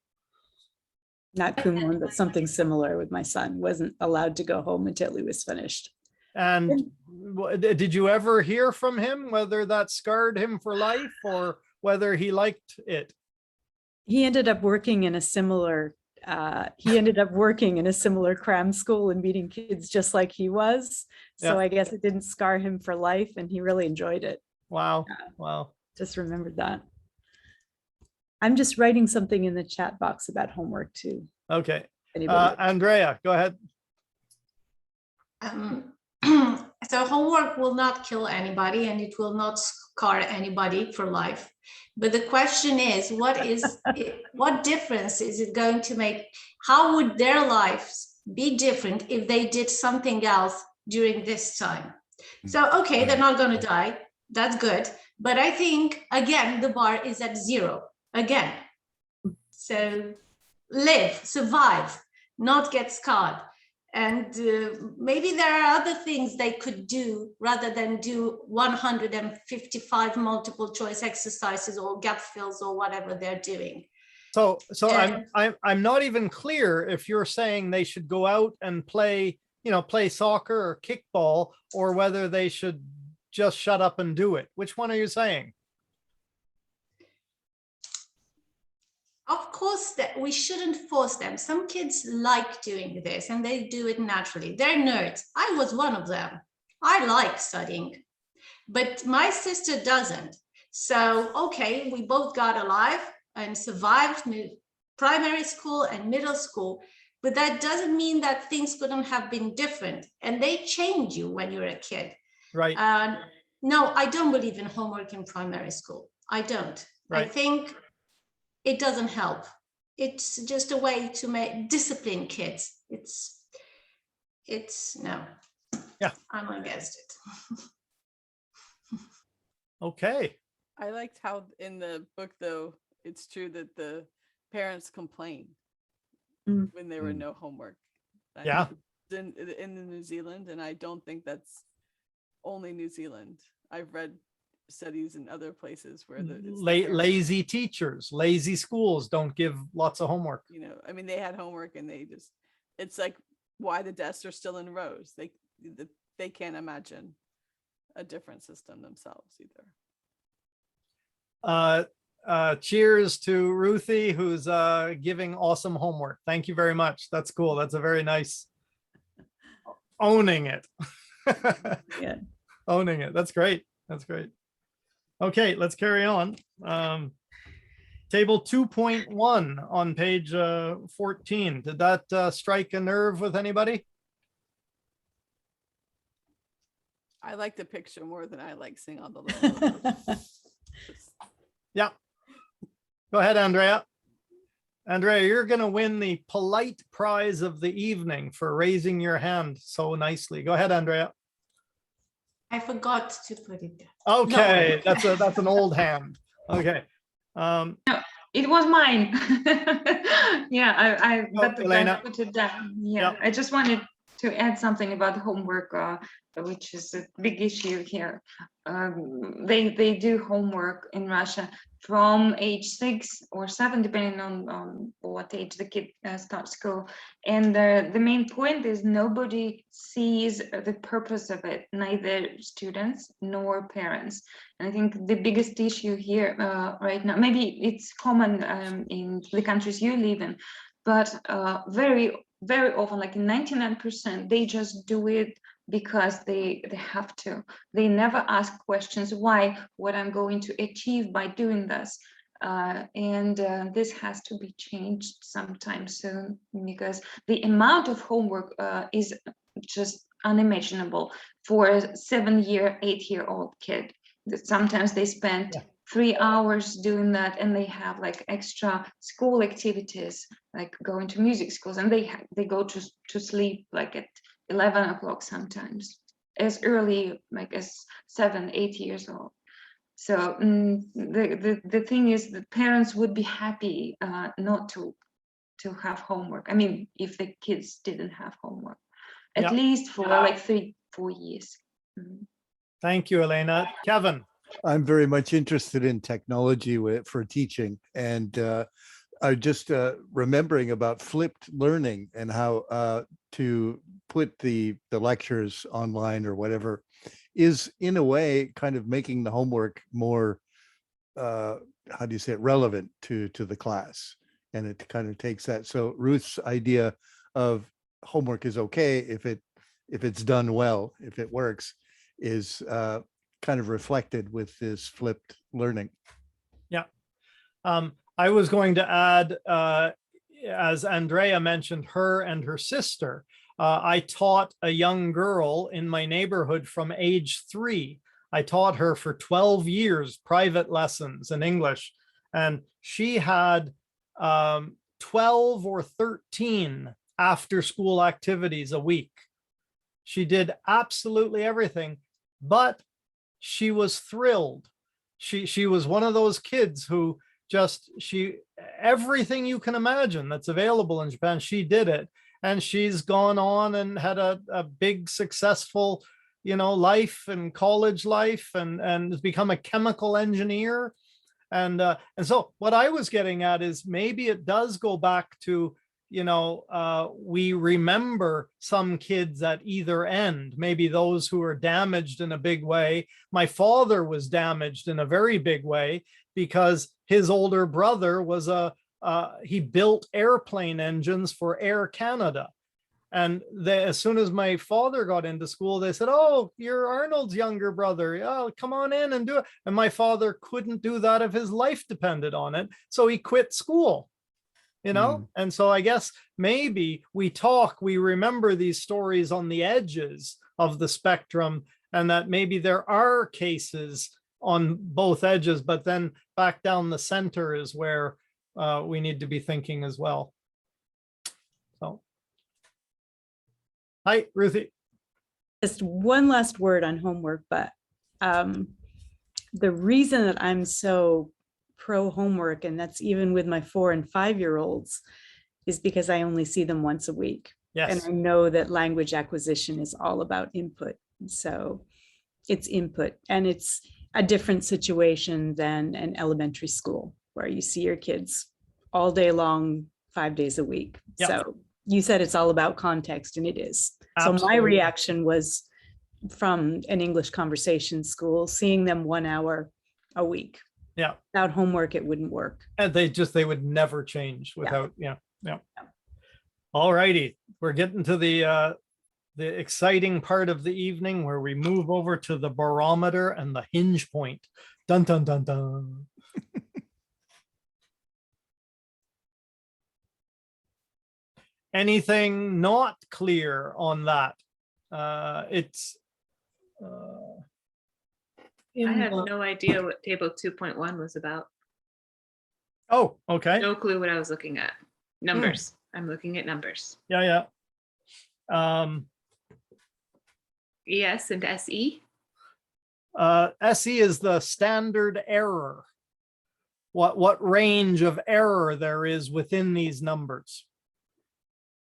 Not Kumon, but something similar with my son. Wasn't allowed to go home until he was finished. And did you ever hear from him whether that scarred him for life or whether he liked it? He ended up working in a similar cram school and meeting kids just like he was. So I guess it didn't scar him for life, and he really enjoyed it. Wow. Wow. Just remembered that. I'm just writing something in the chat box about homework too. Okay. Anybody? Andrea, go ahead. So homework will not kill anybody, and it will not scar anybody for life. But the question is, what difference is it going to make? How would their lives be different if they did something else during this time? So, okay, they're not going to die. That's good. But I think, again, the bar is at 0 again. So live, survive, not get scarred. And maybe there are other things they could do rather than do 155 multiple choice exercises or gap fills or whatever they're doing. So I'm not even clear if you're saying they should go out and play soccer or kickball, or whether they should just shut up and do it. Which one are you saying? Of course, that we shouldn't force them. Some kids like doing this and they do it naturally. They're nerds. I was one of them. I like studying, but my sister doesn't. So, okay, we both got alive and survived primary school and middle school, but that doesn't mean that things couldn't have been different, and they change you when you're a kid. Right. No, I don't believe in homework in primary school. I don't. Right. I think it doesn't help. It's just a way to discipline kids. It's no. Yeah. I'm against it. Okay. I liked how in the book, though, it's true that the parents complain when there were no homework. Yeah. In New Zealand, and I don't think that's only New Zealand. I've read studies in other places where lazy teachers, lazy schools don't give lots of homework. I mean, they had homework and it's like why the desks are still in rows. They can't imagine a different system themselves either. Cheers to Ruthie, who's giving awesome homework. Thank you very much. That's cool. That's a very nice owning it. Yeah. Owning it. That's great. That's great. Okay, let's carry on. Table 2.1 on page 14. Did that strike a nerve with anybody? I like the picture more than I like seeing all the little Yeah. Go ahead, Andrea. Andrea, you're going to win the polite prize of the evening for raising your hand so nicely. Go ahead, Andrea. I forgot to put it there. Okay, No. that's an old hand. Okay. No, it was mine. Yeah, I Elena. put it down. Yeah, Yep. I just wanted to add something about homework, which is a big issue here. They do homework in Russia from age 6 or 7, depending on what age the kid starts school. And the main point is nobody sees the purpose of it, neither students nor parents. And I think the biggest issue here right now, maybe it's common in the countries you live in, but very often, like in 99%, they just do it because they have to. They never ask questions why, what I'm going to achieve by doing this. And this has to be changed sometime soon, because the amount of homework is just unimaginable for a 7-year, 8-year-old kid. That sometimes they spend 3 hours doing that, and they have like extra school activities, like going to music schools, and they go to sleep like at 11 o'clock sometimes, as early like as 7, 8 years old. So the thing is that parents would be happy not to have homework. I mean, if the kids didn't have homework, at least for like 3-4 years. Thank you, Elena. Kevin. I'm very much interested in technology for teaching, and I just remembering about flipped learning and how to put the lectures online or whatever is in a way kind of making the homework more, how do you say it, relevant to the class. And it kind of takes that. So Ruth's idea of homework is okay if it's done well, if it works, is kind of reflected with this flipped learning. Yeah. I was going to add, as Andrea mentioned, her and her sister, I taught a young girl in my neighborhood from age 3. I taught her for 12 years, private lessons in English, and she had 12 or 13 after school activities a week. She did absolutely everything, but she was thrilled. She was one of those kids who everything you can imagine that's available in Japan, she did it. And she's gone on and had a big successful, life and college life, and has become a chemical engineer. And so what I was getting at is maybe it does go back to, we remember some kids at either end, maybe those who are damaged in a big way. My father was damaged in a very big way because his older brother was he built airplane engines for Air Canada. And as soon as my father got into school, they said, "Oh, you're Arnold's younger brother. Oh, come on in and do it." And my father couldn't do that if his life depended on it. So he quit school, And so I guess maybe we remember these stories on the edges of the spectrum, and that maybe there are cases on both edges, but then back down the center is where we need to be thinking as well. So, hi, Ruthie. Just one last word on homework, but the reason that I'm so pro homework, and that's even with my 4 and 5-year-olds, is because I only see them once a week. Yes. And I know that language acquisition is all about input. So it's input, and it's a different situation than an elementary school where you see your kids all day long, 5 days a week. Yep. So you said it's all about context, and it is. So my Absolutely. reaction was from an English conversation school, seeing them 1 hour a week. Yeah. Without homework, it wouldn't work. And they would never change without, yeah. All righty. We're getting to the exciting part of the evening where we move over to the barometer and the hinge point. Dun, dun, dun, dun. Anything not clear on that? I had no idea what table 2.1 was about. Oh, okay. No clue what I was looking at. Numbers. I'm looking at numbers. Yeah. ES and SE. SE is the standard error. What range of error there is within these numbers.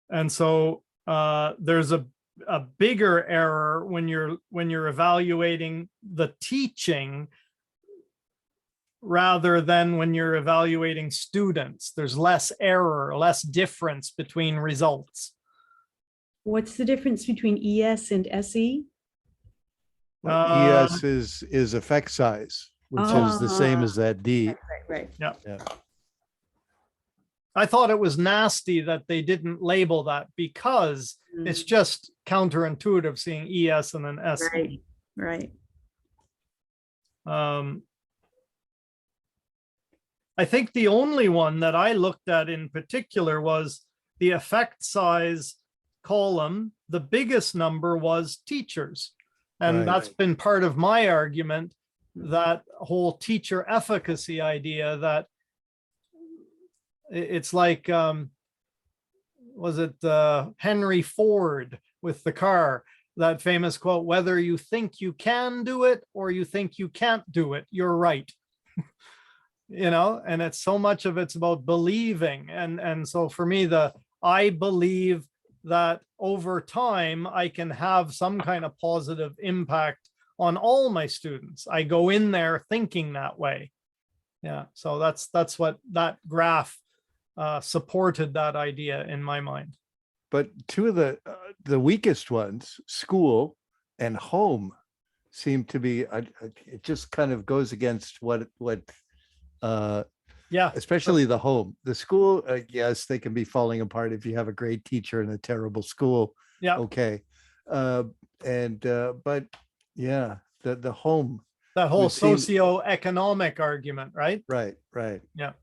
And so there's a a bigger error when you're evaluating the teaching rather than when you're evaluating students. There's less error, less difference between results. What's the difference between ES and SE? ES is effect size, which is the same as that D. Right. Yeah. Yeah. I thought it was nasty that they didn't label that because it's just counterintuitive seeing ES and an SE. Right. Right. I think the only one that I looked at in particular was the effect size column. The biggest number was teachers. And Right. that's been part of my argument, that whole teacher efficacy idea, that it's like, was it Henry Ford with the car, that famous quote, whether you think you can do it or you think you can't do it, you're right. You know, and it's so much of it's about believing. And so for me, I believe that over time, I can have some kind of positive impact on all my students. I go in there thinking that way. Yeah, so that's what that graph supported, that idea in my mind. But two of the weakest ones, school and home, seem to be, it just kind of goes against what Yeah, especially the home. The school, yes, they can be falling apart if you have a great teacher in a terrible school. yeah, Okay. But yeah, the home. that whole we've seen- socioeconomic argument, right? Right. Yeah.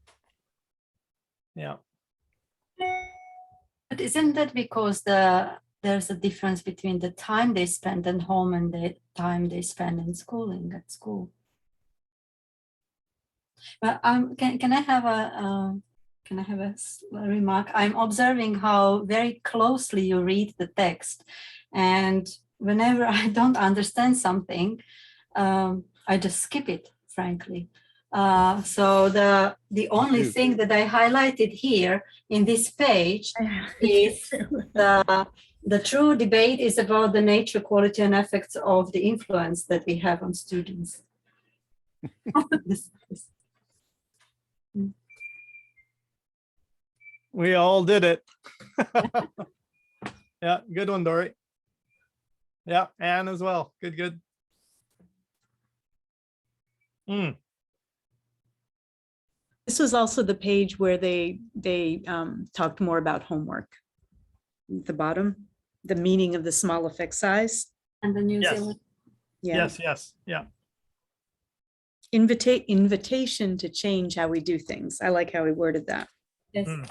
But isn't that because there's a difference between the time they spend at home and the time they spend in schooling at school? But can I have a remark? I'm observing how very closely you read the text, and whenever I don't understand something, I just skip it, frankly. So the only thing that I highlighted here in this page is the true debate is about the nature, quality, and effects of the influence that we have on students. We all did it. Yeah, good one, Dory. Yeah, Anne as well. Good. This was also the page where they talked more about homework. At the bottom, the meaning of the small effect size. And the New Yes. Zealand. Yeah. Yes, yeah. Invitation to change how we do things. I like how he worded that. Yes. Mm.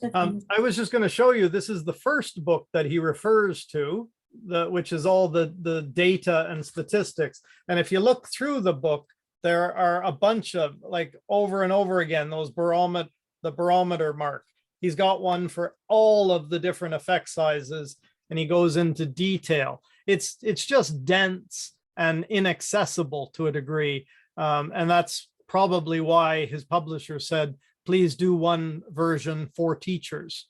Definitely. I was just going to show you, this is the first book that he refers to, which is all the data and statistics. And if you look through the book, there are a bunch of, like, over and over again, the barometer mark. He's got one for all of the different effect sizes, and he goes into detail. It's just dense and inaccessible to a degree. And that's probably why his publisher said, please do one version for teachers.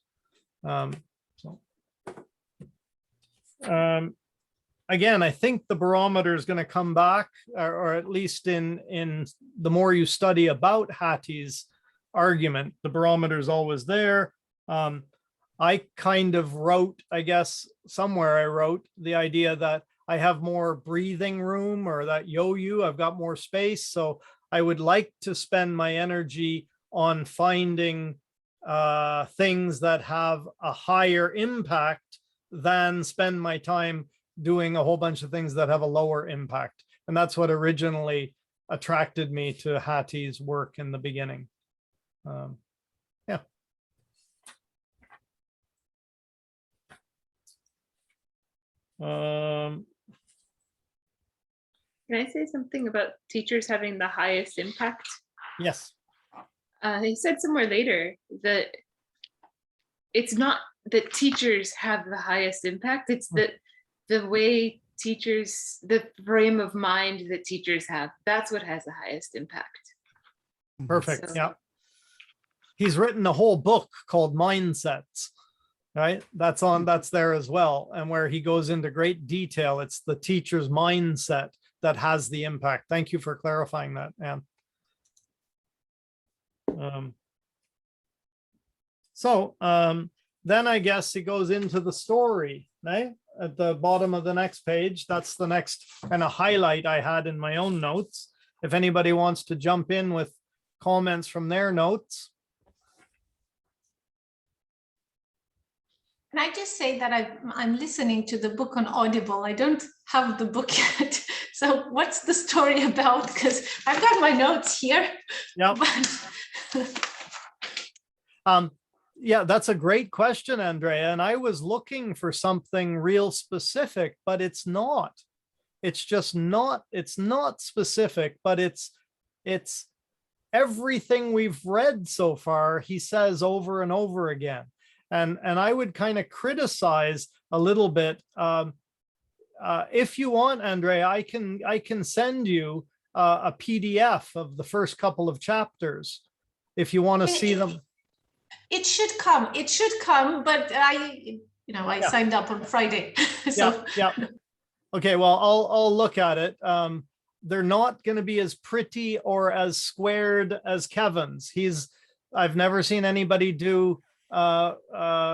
Again, I think the barometer is going to come back, or at least in the more you study about Hattie's argument, the barometer is always there. I kind of wrote, I guess somewhere I wrote the idea that I have more breathing room, or that yo-yo, I've got more space. So I would like to spend my energy on finding things that have a higher impact than spend my time doing a whole bunch of things that have a lower impact. And that's what originally attracted me to Hattie's work in the beginning. Yeah. Can I say something about teachers having the highest impact? Yes. He said somewhere later that it's not that teachers have the highest impact, it's that the way teachers, the frame of mind that teachers have, that's what has the highest impact. Perfect. So- Yeah. He's written a whole book called Mindsets. right? That's there as well. And where he goes into great detail, it's the teacher's mindset that has the impact. Thank you for clarifying that, Anne. Then I guess it goes into the story, right? At the bottom of the next page. That's the next kind of highlight I had in my own notes. If anybody wants to jump in with comments from their notes. Can I just say that I'm listening to the book on Audible. I don't have the book yet. So what's the story about? Because I've got my notes here. Yeah. Yeah, that's a great question, Andrea. And I was looking for something real specific, but it's not. It's just not, it's not specific, but it's everything we've read so far, he says over and over again. And I would kind of criticize a little bit. If you want, Andrea, I can send you a PDF of the first couple of chapters if you want to see them. It should come. It should come, but I signed up on Friday. So yeah. Okay, well, I'll look at it. They're not going to be as pretty or as squared as Kevin's. I've never seen anybody do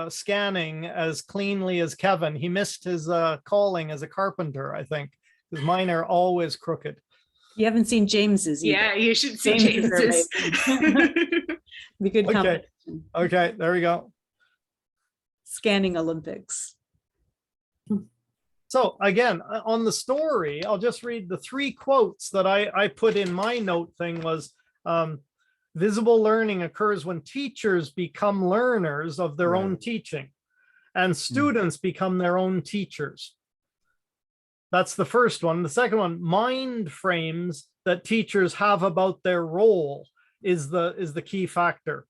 scanning as cleanly as Kevin. He missed his calling as a carpenter, I think, because mine are always crooked. You haven't seen James's either. Yeah, you should see James's are James's. Be good Okay. competition. Okay, there we go. Scanning Olympics. So again, on the story, I'll just read the 3 quotes that I put in my note thing was, visible learning occurs when teachers become learners of their own teaching and students become their own teachers. That's the first one. The second one, mind frames that teachers have about their role is the key factor.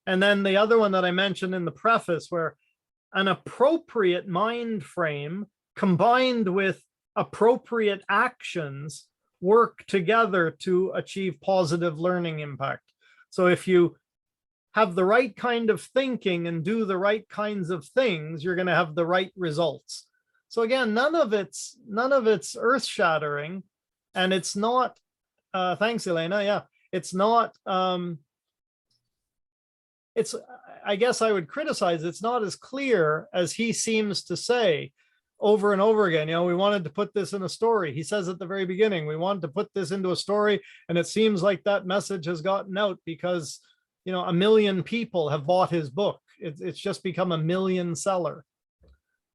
And then the other one that I mentioned in the preface, where an appropriate mind frame combined with appropriate actions work together to achieve positive learning impact. So if you have the right kind of thinking and do the right kinds of things, you're going to have the right results. So again, none of it's earth-shattering, and it's not, thanks, Elena. Yeah, it's not, I guess I would criticize, it's not as clear as he seems to say over and over again. We wanted to put this in a story. He says at the very beginning, we wanted to put this into a story, and it seems like that message has gotten out because, 1 million people have bought his book. It's just become a million seller,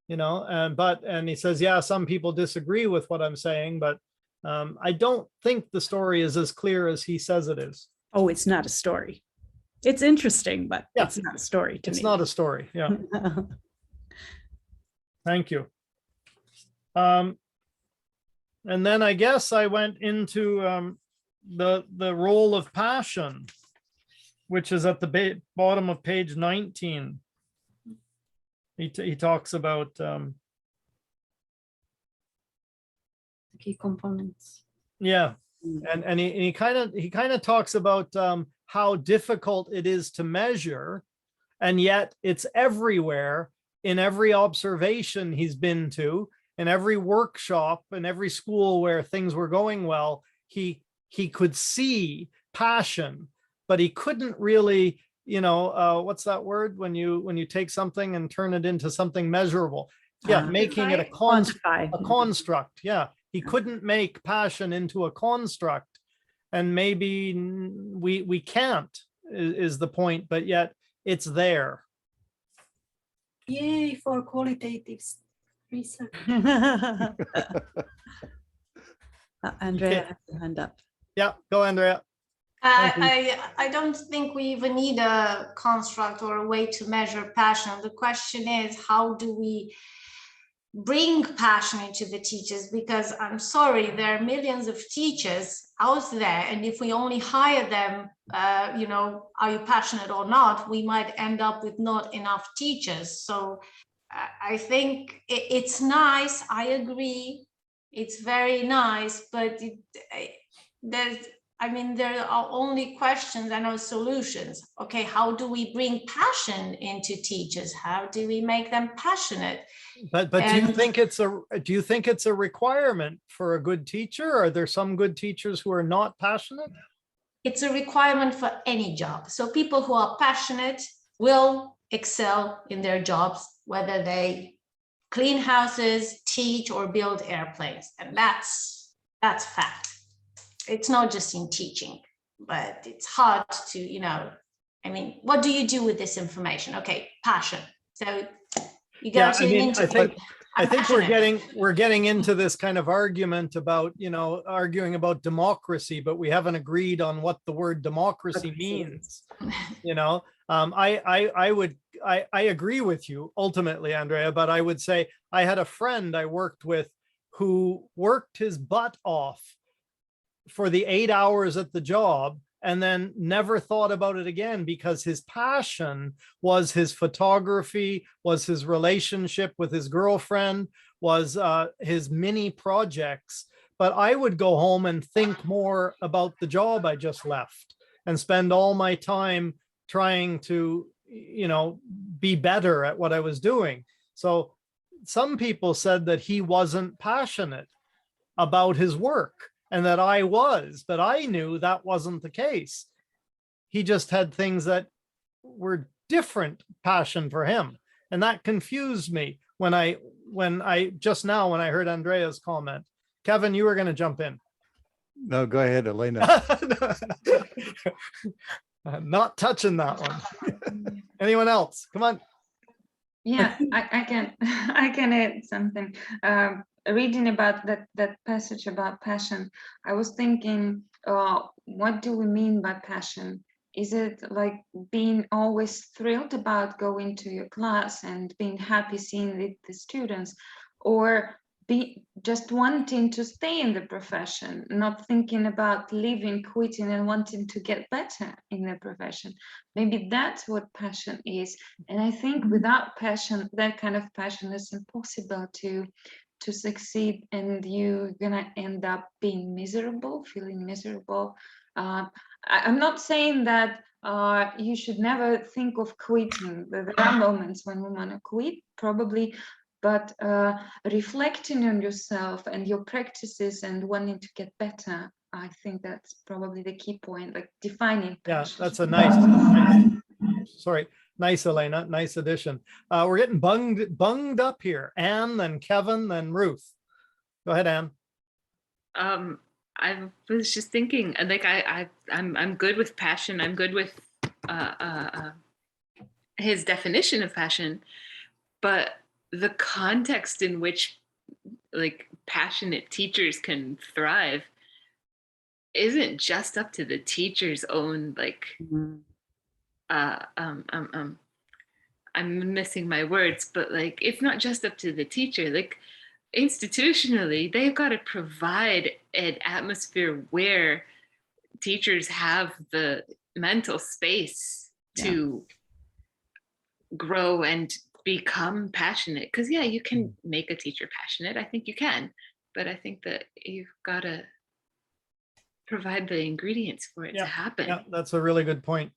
and he says, yeah, some people disagree with what I'm saying, but I don't think the story is as clear as he says it is. Oh, it's not a story. It's interesting, but Yeah. it's not a story to me. It's not a story. Yeah. Thank you. And then I guess I went into the role of passion, which is at the bottom of page 19. He talks about Key components. yeah, and he kind of talks about how difficult it is to measure, and yet it's everywhere in every observation he's been to, in every workshop, in every school where things were going well. He could see passion, but he couldn't really, what's that word when you take something and turn it into something measurable? Yeah, making it a construct. Yeah, he couldn't make passion into a construct, and maybe we can't is the point, but yet it's there. Yay for qualitative research. Andrea has her hand up. Yeah, go, Andrea. I don't think we even need a construct or a way to measure passion. The question is, how do we bring passion into the teachers? Because I'm sorry, there are millions of teachers out there, and if we only hire them, are you passionate or not, we might end up with not enough teachers. So I think it's nice. I agree. It's very nice, but I mean, there are only questions and no solutions. Okay, how do we bring passion into teachers? How do we make them passionate? But do you And- think it's a requirement for a good teacher? Are there some good teachers who are not passionate? It's a requirement for any job. So people who are passionate will excel in their jobs, whether they clean houses, teach, or build airplanes. And that's fact. It's not just in teaching, but it's hard to, I mean, what do you do with this information? Okay, passion. So you go Yeah, to I an mean, interview. I I'm think passionate. we're getting into this kind of argument about, arguing about democracy, but we haven't agreed on what the word democracy means. I agree with you ultimately, Andrea, but I would say I had a friend I worked with who worked his butt off for the 8 hours at the job and then never thought about it again because his passion was his photography, was his relationship with his girlfriend, was his mini projects. But I would go home and think more about the job I just left and spend all my time trying to, be better at what I was doing. So some people said that he wasn't passionate about his work and that I was, but I knew that wasn't the case. He just had things that were different passion for him. And that confused me when I heard Andrea's comment. Kevin, you were going to jump in. No, go ahead, Elena. Not touching that one. Anyone else? Come on. Yeah, I can I can add something. Reading about that passage about passion, I was thinking, what do we mean by passion? Is it like being always thrilled about going to your class and being happy seeing the students, or be just wanting to stay in the profession, not thinking about leaving, quitting, and wanting to get better in the profession? Maybe that's what passion is. And I think without passion, that kind of passion is impossible to succeed, and you're gonna end up being miserable, feeling miserable. I'm not saying that you should never think of quitting. There are moments when we want to quit, probably, but reflecting on yourself and your practices and wanting to get better, I think that's probably the key point, like defining passion. Yeah, that's a nice, Elena, nice addition. We're getting bunged up here. Anne, then Kevin, then Ruth. Go ahead, Anne. I was just thinking, like, I'm good with passion. I'm good with his definition of passion, but the context in which, like, passionate teachers can thrive isn't just up to the teacher's own, like, I'm missing my words, but, like, it's not just up to the teacher. Like, institutionally, they've got to provide an atmosphere where teachers have the mental space to grow and become passionate. Because you can make a teacher passionate. I think you can, but I think that you've got to provide the ingredients for it to happen. Yeah, that's a really good point.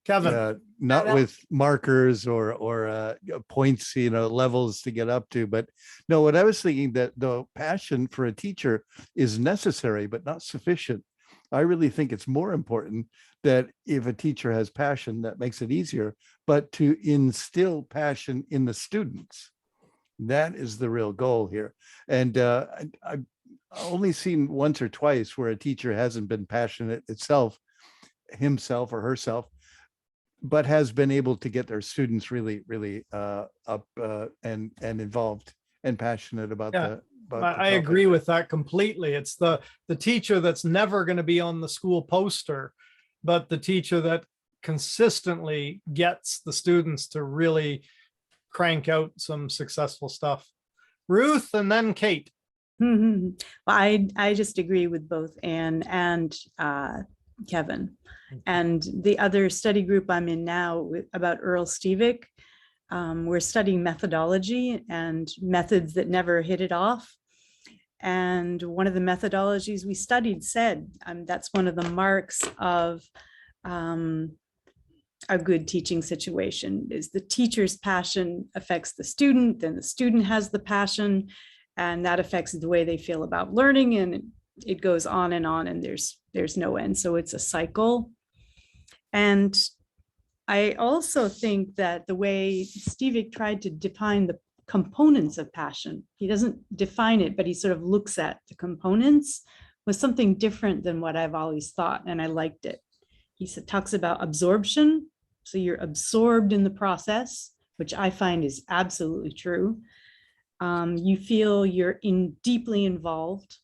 Kevin. Not with markers or points, levels to get up to, but no, what I was thinking, that the passion for a teacher is necessary, but not sufficient. I really think it's more important that if a teacher has passion, that makes it easier, but to instill passion in the students, that is the real goal here. And I've only seen once or twice where a teacher hasn't been passionate himself or herself, but has been able to get their students really, really up and involved and passionate about the I agree with that completely. It's the teacher that's never going to be on the school poster, but the teacher that consistently gets the students to really crank out some successful stuff. Ruth, and then Kate. Well, I just agree with both Anne and Kevin. And the other study group I'm in now about Earl Stevick, we're studying methodology and methods that never hit it off. And one of the methodologies we studied said that's one of the marks of a good teaching situation is the teacher's passion affects the student, then the student has the passion, and that affects the way they feel about learning, and it goes on, and there's no end. So it's a cycle. And I also think that the way Stevik tried to define the components of passion, he doesn't define it, but he sort of looks at the components, was something different than what I've always thought, and I liked it. He talks about absorption. So you're absorbed in the process, which I find is absolutely true. You feel you're deeply involved,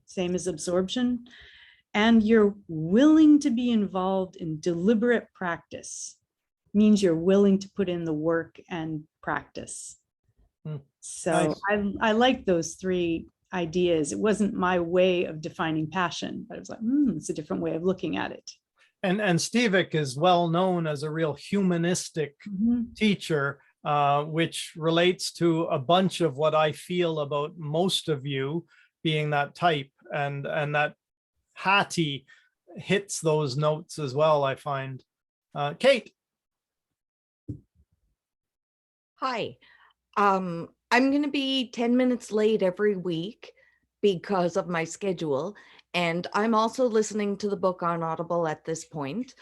same as absorption, and you're willing to be involved in deliberate practice. Means you're willing to put in the work and practice. So Nice. I like those three ideas. It wasn't my way of defining passion, but I was like, it's a different way of looking at it. And Stevik is well known as a real humanistic teacher, which relates to a bunch of what I feel about most of you being that type, and that Hattie hits those notes as well, I find. Kate. Hi. I'm going to be 10 minutes late every week because of my schedule. And I'm also listening to the book on Audible at this point,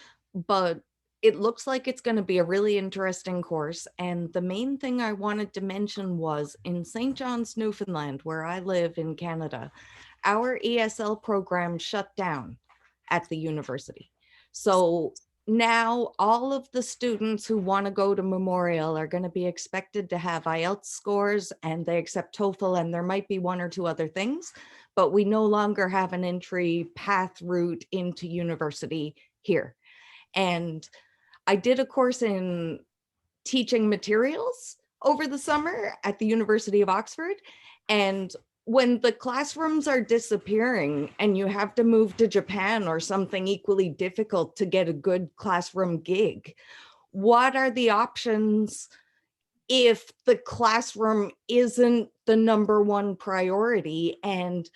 but it looks like it's going to be a really interesting course. And the main thing I wanted to mention was in St. John's, Newfoundland, where I live in Canada, our ESL program shut down at the university. So now all of the students who want to go to Memorial are going to be expected to have IELTS scores, and they accept TOEFL, and there might be one or two other things, but we no longer have an entry path route into university here. And I did a course in teaching materials over the summer at the University of Oxford. And when the classrooms are disappearing and you have to move to Japan or something equally difficult to get a good classroom gig, what are the options if the classroom isn't the number one priority, and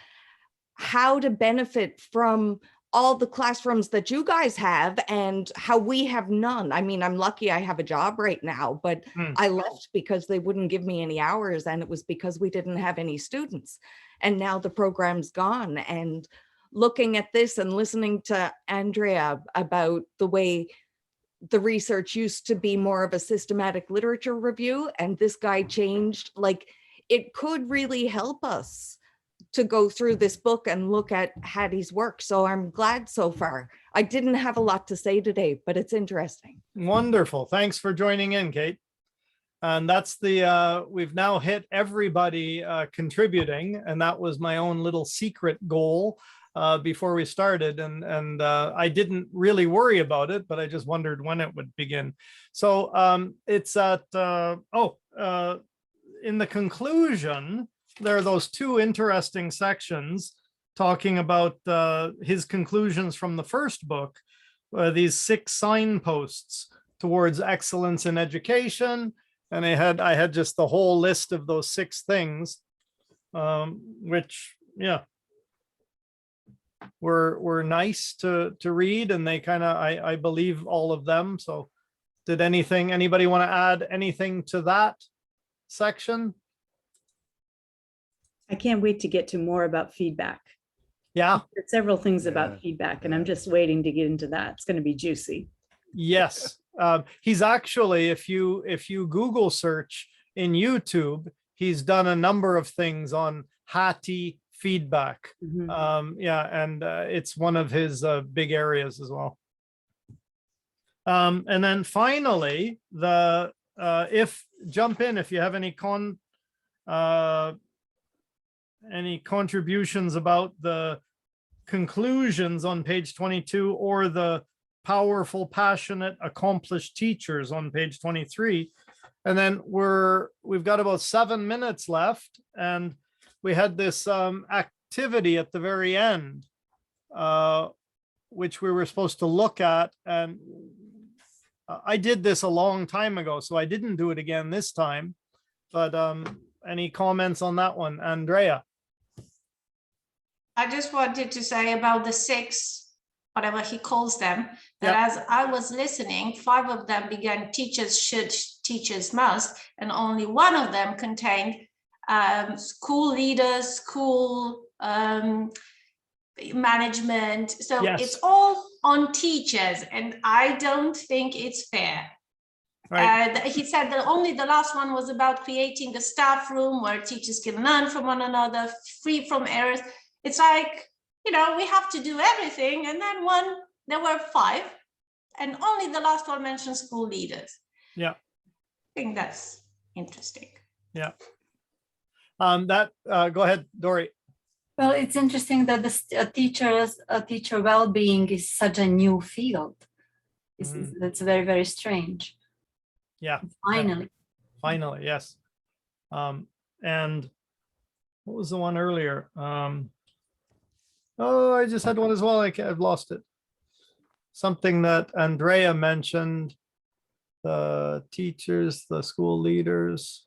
how to benefit from all the classrooms that you guys have and how we have none? I mean, I'm lucky I have a job right now, but I left because they wouldn't give me any hours, and it was because we didn't have any students. And now the program's gone. And looking at this and listening to Andrea about the way the research used to be more of a systematic literature review, and this guy changed, like, it could really help us to go through this book and look at Hattie's work. So I'm glad so far. I didn't have a lot to say today, but it's interesting. Wonderful. Thanks for joining in, Kate. And that's the, we've now hit everybody contributing, and that was my own little secret goal before we started. And I didn't really worry about it, but I just wondered when it would begin. So it's at, in the conclusion, there are those two interesting sections talking about his conclusions from the first book, these 6 signposts towards excellence in education. And I had just the whole list of those 6 things, which, yeah, were nice to read, and they kind of, I believe all of them. So did anybody want to add anything to that section? I can't wait to get to more about feedback. Yeah. There's several things about feedback, and I'm just waiting to get into that. It's going to be juicy. Yes. He's actually, if you Google search in YouTube, he's done a number of things on Hattie feedback. And it's one of his big areas as well. And then finally, jump in if you have any contributions about the conclusions on page 22, or the powerful, passionate, accomplished teachers on page 23. And then we've got about 7 minutes left, and we had this activity at the very end, which we were supposed to look at. And I did this a long time ago, so I didn't do it again this time. But any comments on that one, Andrea? I just wanted to say about the 6, whatever he calls them, that Yeah. as I was listening, 5 of them began teachers should, teachers must, and only 1 of them contained school leaders, school management. So Yes. it's all on teachers, and I don't think it's fair. Right. He said that only the last one was about creating a staff room where teachers can learn from one another, free from errors. It's like, you know, we have to do everything. And then there were 5, and only the last one mentioned school leaders. Yeah. I think that's interesting. Yeah. Go ahead, Dory. Well, it's interesting that teacher well-being is such a new field. That's very, very strange. Yeah. Finally. Finally, yes. And what was the one earlier? Oh, I just had one as well. I've lost it. Something that Andrea mentioned, the teachers, the school leaders.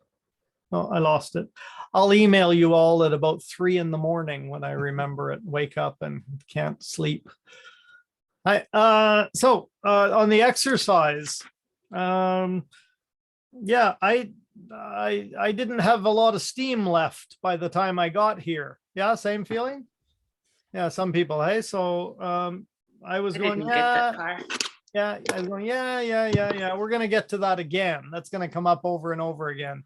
Oh, I lost it. I'll email you all at about 3 in the morning when I remember it. Wake up and can't sleep. So on the exercise, yeah, I didn't have a lot of steam left by the time I got here. Yeah, same feeling. Yeah, some people. Hey, so I was I going, didn't get that far. yeah, I was going, yeah. We're gonna get to that again. That's gonna come up over and over again.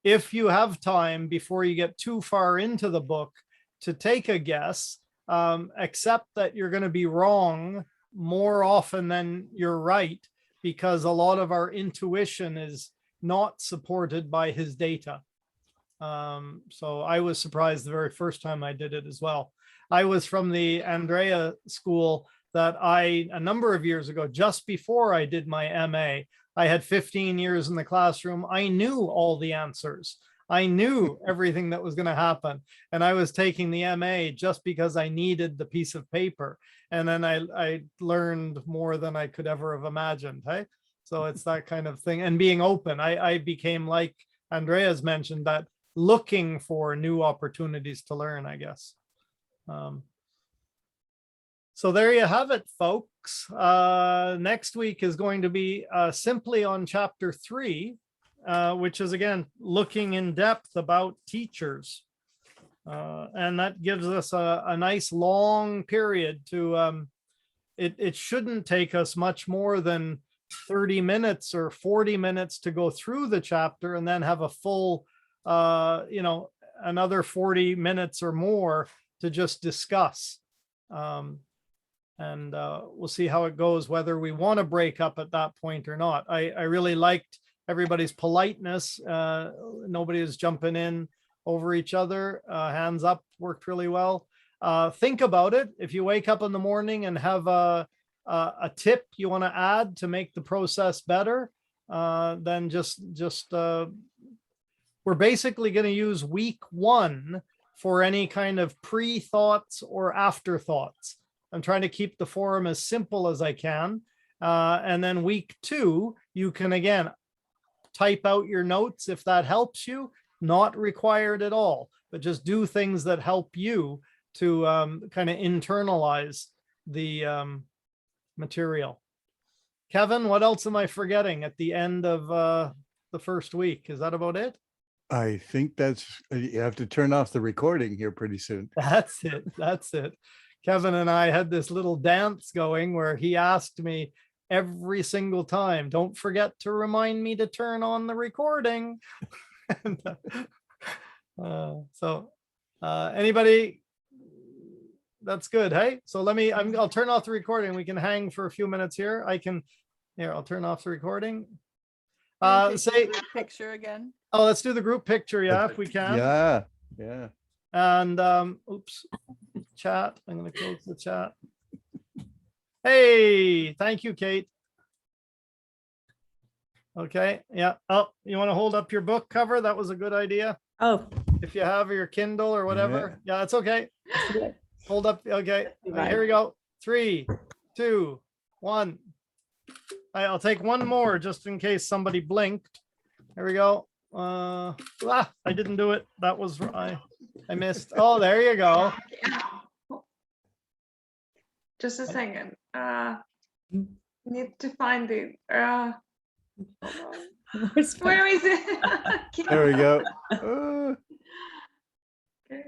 If you have time before you get too far into the book to take a guess, accept that you're going to be wrong more often than you're right, because a lot of our intuition is not supported by his data. So I was surprised the very first time I did it as well. I was from the Andrea school that a number of years ago, just before I did my MA, I had 15 years in the classroom. I knew all the answers. I knew everything that was going to happen. And I was taking the MA just because I needed the piece of paper. And then I learned more than I could ever have imagined. Hey, so it's that kind of thing. And being open, I became, like Andrea's mentioned, that looking for new opportunities to learn, I guess. So there you have it, folks. Next week is going to be simply on chapter 3, which is, again, looking in depth about teachers. And that gives us a nice long period to, it shouldn't take us much more than 30 minutes or 40 minutes to go through the chapter and then have a full, another 40 minutes or more to just discuss. And we'll see how it goes, whether we want to break up at that point or not. I really liked everybody's politeness. Nobody is jumping in over each other. Hands up worked really well. Think about it. If you wake up in the morning and have a tip you want to add to make the process better, then just we're basically going to use week 1 for any kind of pre-thoughts or afterthoughts. I'm trying to keep the forum as simple as I can. And then week 2, you can, again, type out your notes if that helps you. Not required at all, but just do things that help you to kind of internalize the material. Kevin, what else am I forgetting at the end of the first week? Is that about it? I think you have to turn off the recording here pretty soon. That's it. That's it. Kevin and I had this little dance going where he asked me every single time, don't forget to remind me to turn on the recording. And, anybody, that's good. Hey, so I'll turn off the recording. We can hang for a few minutes here. I'll turn off the recording. Say picture again. Oh, let's do the group picture. Yeah, if we can. Yeah. And oops, chat. I'm going to close the chat. Hey, thank you, Kate. Okay. Yeah. Oh, you want to hold up your book cover? That was a good idea. Oh, If you have your Kindle or whatever. Yeah, it's okay. Hold up. Okay. Right. Here we go. 3, 2, 1. I'll take one more just in case somebody blinked. Here we go. I didn't do it. That was I missed. Oh, there you go. Just a second. Need to find it. Hold on. Where's my- Where is it? There we go. Okay.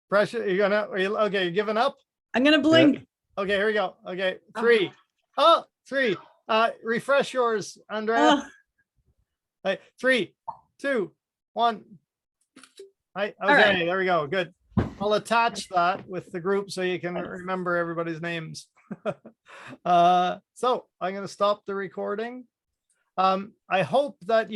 Pressure. Okay, you're giving up? I'm gonna blink. Okay, here we go. Okay, 3. Oh, 3. Refresh yours, Andrea. Oh, 3, 2, 1. Okay, right. there we go. Good. I'll attach that with the group so you can remember everybody's names. So I'm going to stop the recording. I hope that